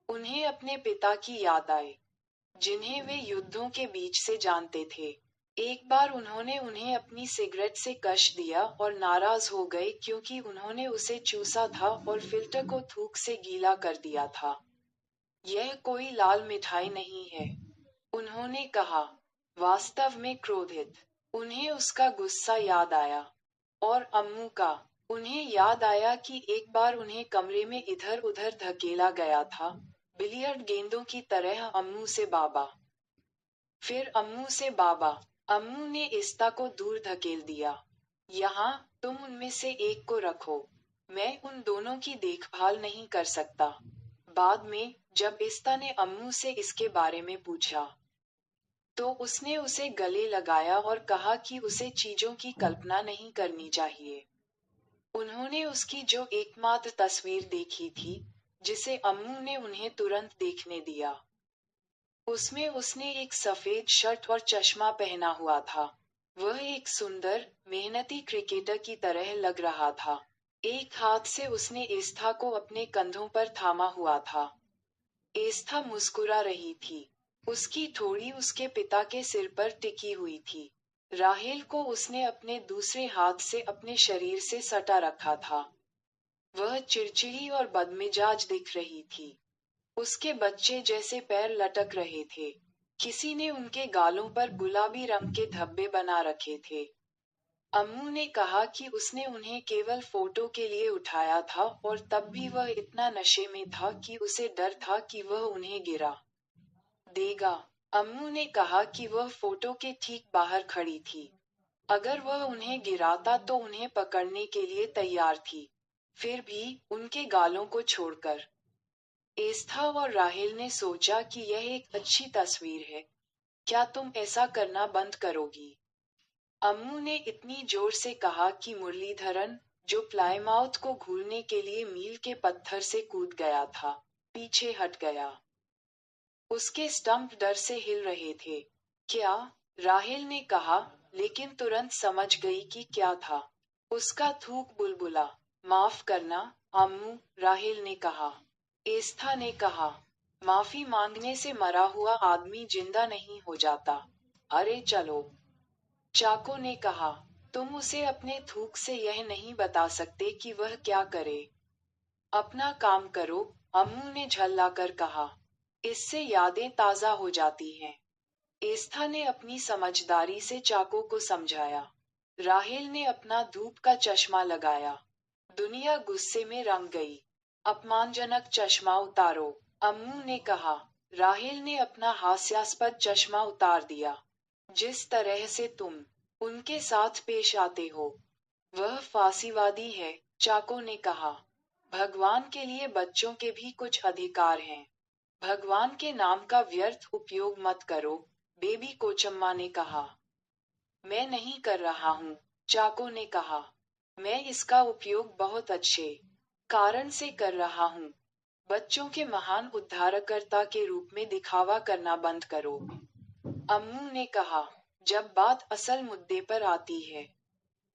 उन्हें अपने पिता की याद आई, जिन्हें वे युद्धों के बीच से जानते थे। एक बार उन्होंने उन्हें अपनी सिगरेट से कश दिया और नाराज हो गए क्योंकि उन्होंने उसे चूसा था और फिल्टर को थूक से गीला कर दिया था। यह कोई लाल मिठाई नहीं है, उन्होंने कहा, वास्तव में क्रोधित। उन्हें उसका गुस्सा याद आया। और अम्मू का। उन्हें याद आया कि एक बार उन्हें कमरे में इधर उधर धकेला गया था, बिलियर्ड गेंदों की तरह। अम्मू से बाबा, फिर अम्मू से बाबा। अम्मू ने इस्ता को दूर धकेल दिया। यहाँ, तुम उनमें से एक को रखो। मैं उन दोनों की देखभाल नहीं कर सकता। बाद में, जब इस्ता ने अम्मू से इसके बारे में पूछा, तो उसने उसे गले लगाया और कहा कि उसे चीजों की कल्पना नहीं करनी चाहिए। उन्होंने उसकी जो एकमात्र तस्वीर देखी थी, जिसे अम्मू ने उन्हें तुरंत देखने दिया। उसमें उसने एक सफेद शर्ट और चश्मा पहना हुआ था। वह एक सुंदर, मेहनती क्रिकेटर की तरह लग रहा था। एक हाथ से उसने एस्था को अपने कंधों पर थामा हुआ था। एस्था मुस्कुरा रही थी। उसकी ठोड़ी उसके पिता के सिर पर टिकी हुई थी। राहेल को उसने अपने दूसरे हाथ से अपने शरीर से सटा रखा था। वह चिड़चिड़ी और बदमिजाज दिख रही थी। उसके बच्चे जैसे पैर लटक रहे थे। किसी ने उनके गालों पर गुलाबी रंग के धब्बे बना रखे थे। अम्मू ने कहा कि उसने उन्हें केवल फोटो के लिए उठाया था और तब भी वह इतना नशे में था कि उसे डर था कि वह उन्हें गिरा देगा। अम्मू ने कहा कि वह फोटो के ठीक बाहर खड़ी थी। अगर वह उन्हें गिराता तो उन्हें पकड़ने के लिए तैयार थी। फिर भी, उनके गालों को छोड़कर। एस्था और राहेल ने सोचा कि यह एक अच्छी तस्वीर है। क्या तुम ऐसा करना बंद करोगी? अम्मू ने इतनी जोर से कहा कि मुरलीधरन, जो प्लायमाउथ को घूरने के लिए मील के पत्थर से कूद गया था, पीछे हट गया। उसके स्टंप डर से हिल रहे थे। क्या? राहेल ने कहा, लेकिन तुरंत समझ गई कि क्या था। उसका थूक बुलबुला। माफ करना, अम्मू, राहेल ने कहा। एस्था ने कहा, माफी मांगने से मरा हुआ आदमी जिंदा नहीं हो जाता। अरे चलो। चाको ने कहा, तुम उसे अपने थूक से यह नहीं बता सकते कि वह क्या करे। अपना काम करो, अम्मू ने झल्लाकर कहा। इससे यादें ताजा हो जाती हैं। एस्था ने अपनी समझदारी से चाको को समझाया। राहेल ने अपना धूप का चश्मा लगाया। दुनिया गुस्से में रंग गई। अपमानजनक चश्मा उतारो, अम्मू ने कहा। राहेल ने अपना हास्यास्पद चश्मा उतार दिया। जिस तरह से तुम उनके साथ पेश आते हो, वह फांसीवादी है, चाको ने कहा। भगवान के लिए बच्चों के भी कुछ अधिकार हैं। भगवान के नाम का व्यर्थ उपयोग मत करो, बेबी कोचम्मा ने कहा। मैं नहीं कर रहा हूँ, चाको ने कहा। मैं इसका उपयोग बहुत अच्छे कारण से कर रहा हूँ। बच्चों के महान उद्धारकर्ता के रूप में दिखावा करना बंद करो, अम्मू ने कहा। जब बात असल मुद्दे पर आती है,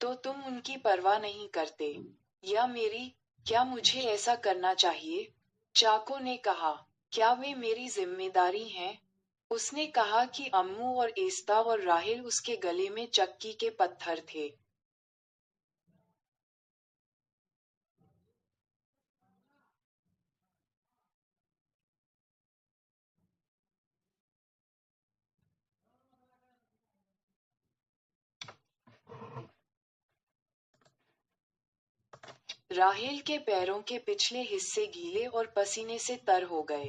तो तुम उनकी परवाह नहीं करते। या मेरी, क्या मुझे ऐसा करना चाहिए? चाको ने कहा, क्या वे मेरी जिम्मेदारी हैं? उसने कहा कि अम्मू और एस्ता और राहेल उसके गले में चक्की के पत्थर थे। राहेल के पैरों के पिछले हिस्से गीले और पसीने से तर हो गए।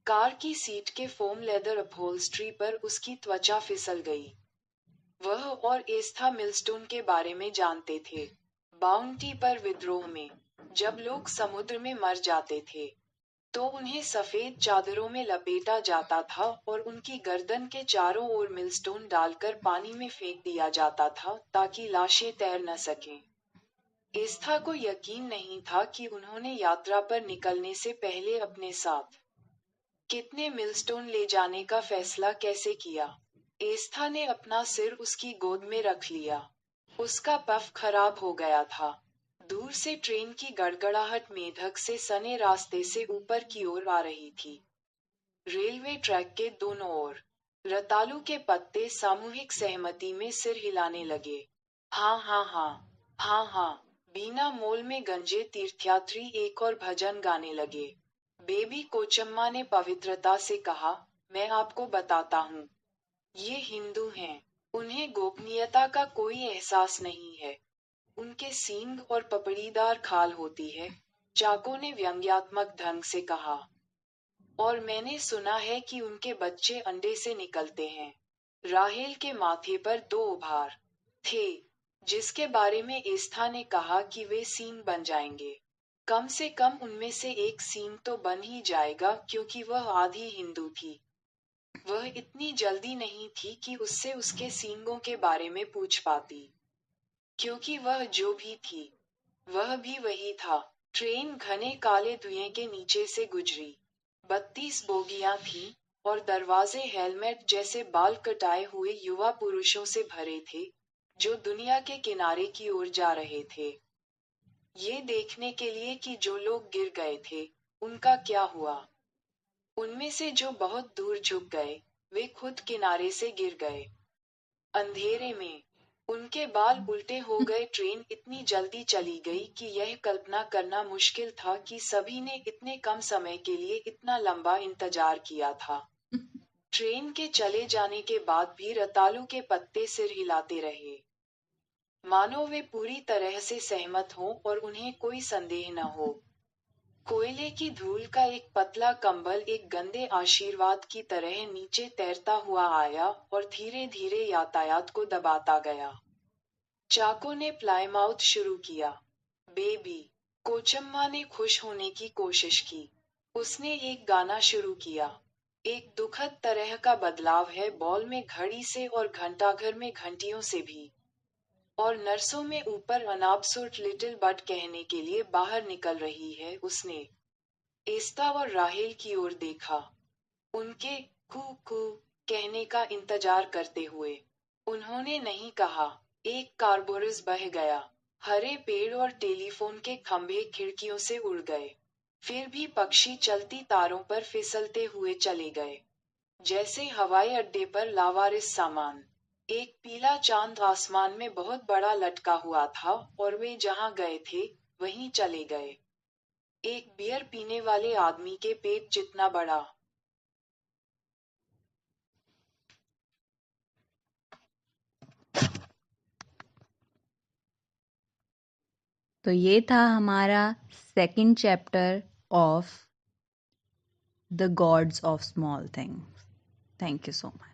कार की सीट के फोम लेदर अपहोल्स्ट्री पर उसकी त्वचा फिसल गई। वह और एस्था मिलस्टोन के बारे में जानते थे। बाउंटी पर विद्रोह में जब लोग समुद्र में मर जाते थे तो उन्हें सफेद चादरों में लपेटा जाता था और उनकी गर्दन के चारों ओर मिलस्टोन डालकर पानी में फेंक दिया जाता था ताकि लाशें तैर न सकें। एस्था को यकीन नहीं था कि उन्होंने यात्रा पर निकलने से पहले अपने साथ कितने मिलस्टोन ले जाने का फैसला कैसे किया। एस्था ने अपना सिर उसकी गोद में रख लिया। उसका पफ खराब हो गया था। दूर से ट्रेन की गड़गड़ाहट मेढक से सने रास्ते से ऊपर की ओर आ रही थी। रेलवे ट्रैक के दोनों ओर रतालू के पत्ते सामूहिक सहमति में सिर हिलाने लगे। हाँ हाँ हाँ, हाँ हाँ, बीना मोल में गंजे तीर्थयात्री एक और भजन गाने लगे। बेबी कोचम्मा ने पवित्रता से कहा, मैं आपको बताता हूँ, ये हिंदू हैं। उन्हें गोपनीयता का कोई एहसास नहीं है। उनके सींग और पपड़ीदार खाल होती है। चाको ने व्यंग्यात्मक ढंग से कहा। और मैंने सुना है कि उनके बच्चे अंडे से निकलते हैं। राहेल के माथे पर 2 उभार थे, जिसके बारे में एस्था ने कहा कि वे सींग बन जाएंगे। कम से कम उनमें से एक सींग तो बन ही जाएगा क्योंकि वह आधी हिंदू थी। वह इतनी जल्दी नहीं थी कि उससे उसके सींगों के बारे में पूछ पाती, क्योंकि वह जो भी थी, वह भी वही था। ट्रेन घने काले धुएं के नीचे से गुजरी। 32 बोगियां थीं, और दरवाजे हेलमेट जैसे बाल कटाए हुए युवा पुरुषों से भरे थे, जो दुनिया के किनारे की ओर जा रहे थे। ये देखने के लिए कि जो लोग गिर गए थे, उनका क्या हुआ। उनमें से जो बहुत दूर झुक गए, वे खुद किनारे से गिर गए। अंधेरे में उनके बाल उल्टे हो गए। ट्रेन इतनी जल्दी चली गई कि यह कल्पना करना मुश्किल था कि सभी ने इतने कम समय के लिए इतना लंबा इंतजार किया था। ट्रेन के चले जाने के बाद भी रतालू के पत्ते सिर हिलाते रहे, मानो वे पूरी तरह से सहमत हों और उन्हें कोई संदेह न हो। कोयले की धूल का एक पतला कंबल एक गंदे आशीर्वाद की तरह नीचे तैरता हुआ आया और धीरे धीरे यातायात को दबाता गया। चाको ने प्लायमाउथ शुरू किया। बेबी कोचम्मा ने खुश होने की कोशिश की। उसने एक गाना शुरू किया। एक दुखद तरह का बदलाव है बॉल में घड़ी से और घंटाघर में घंटियों से भी। और नर्सों में ऊपर अनाबसुर्ट लिटिल बट कहने के लिए बाहर निकल रही है। उसने एस्था और राहेल की ओर देखा, उनके कू कू कहने का इंतजार करते हुए। उन्होंने नहीं कहा। एक कार्बोरस बह गया। हरे पेड़ और टेलीफोन के खंभे खिड़कियों से उड़ गए। फिर भी पक्षी चलती तारों पर फिसलते हुए चले गए, जैसे हवाई अड्डे पर लावारिस सामान। एक पीला चांद आसमान में बहुत बड़ा लटका हुआ था और वे जहां गए थे, वहीं चले गए। एक बियर पीने वाले आदमी के पेट जितना बड़ा। तो ये था हमारा second chapter of the gods of small things. Thank you so much.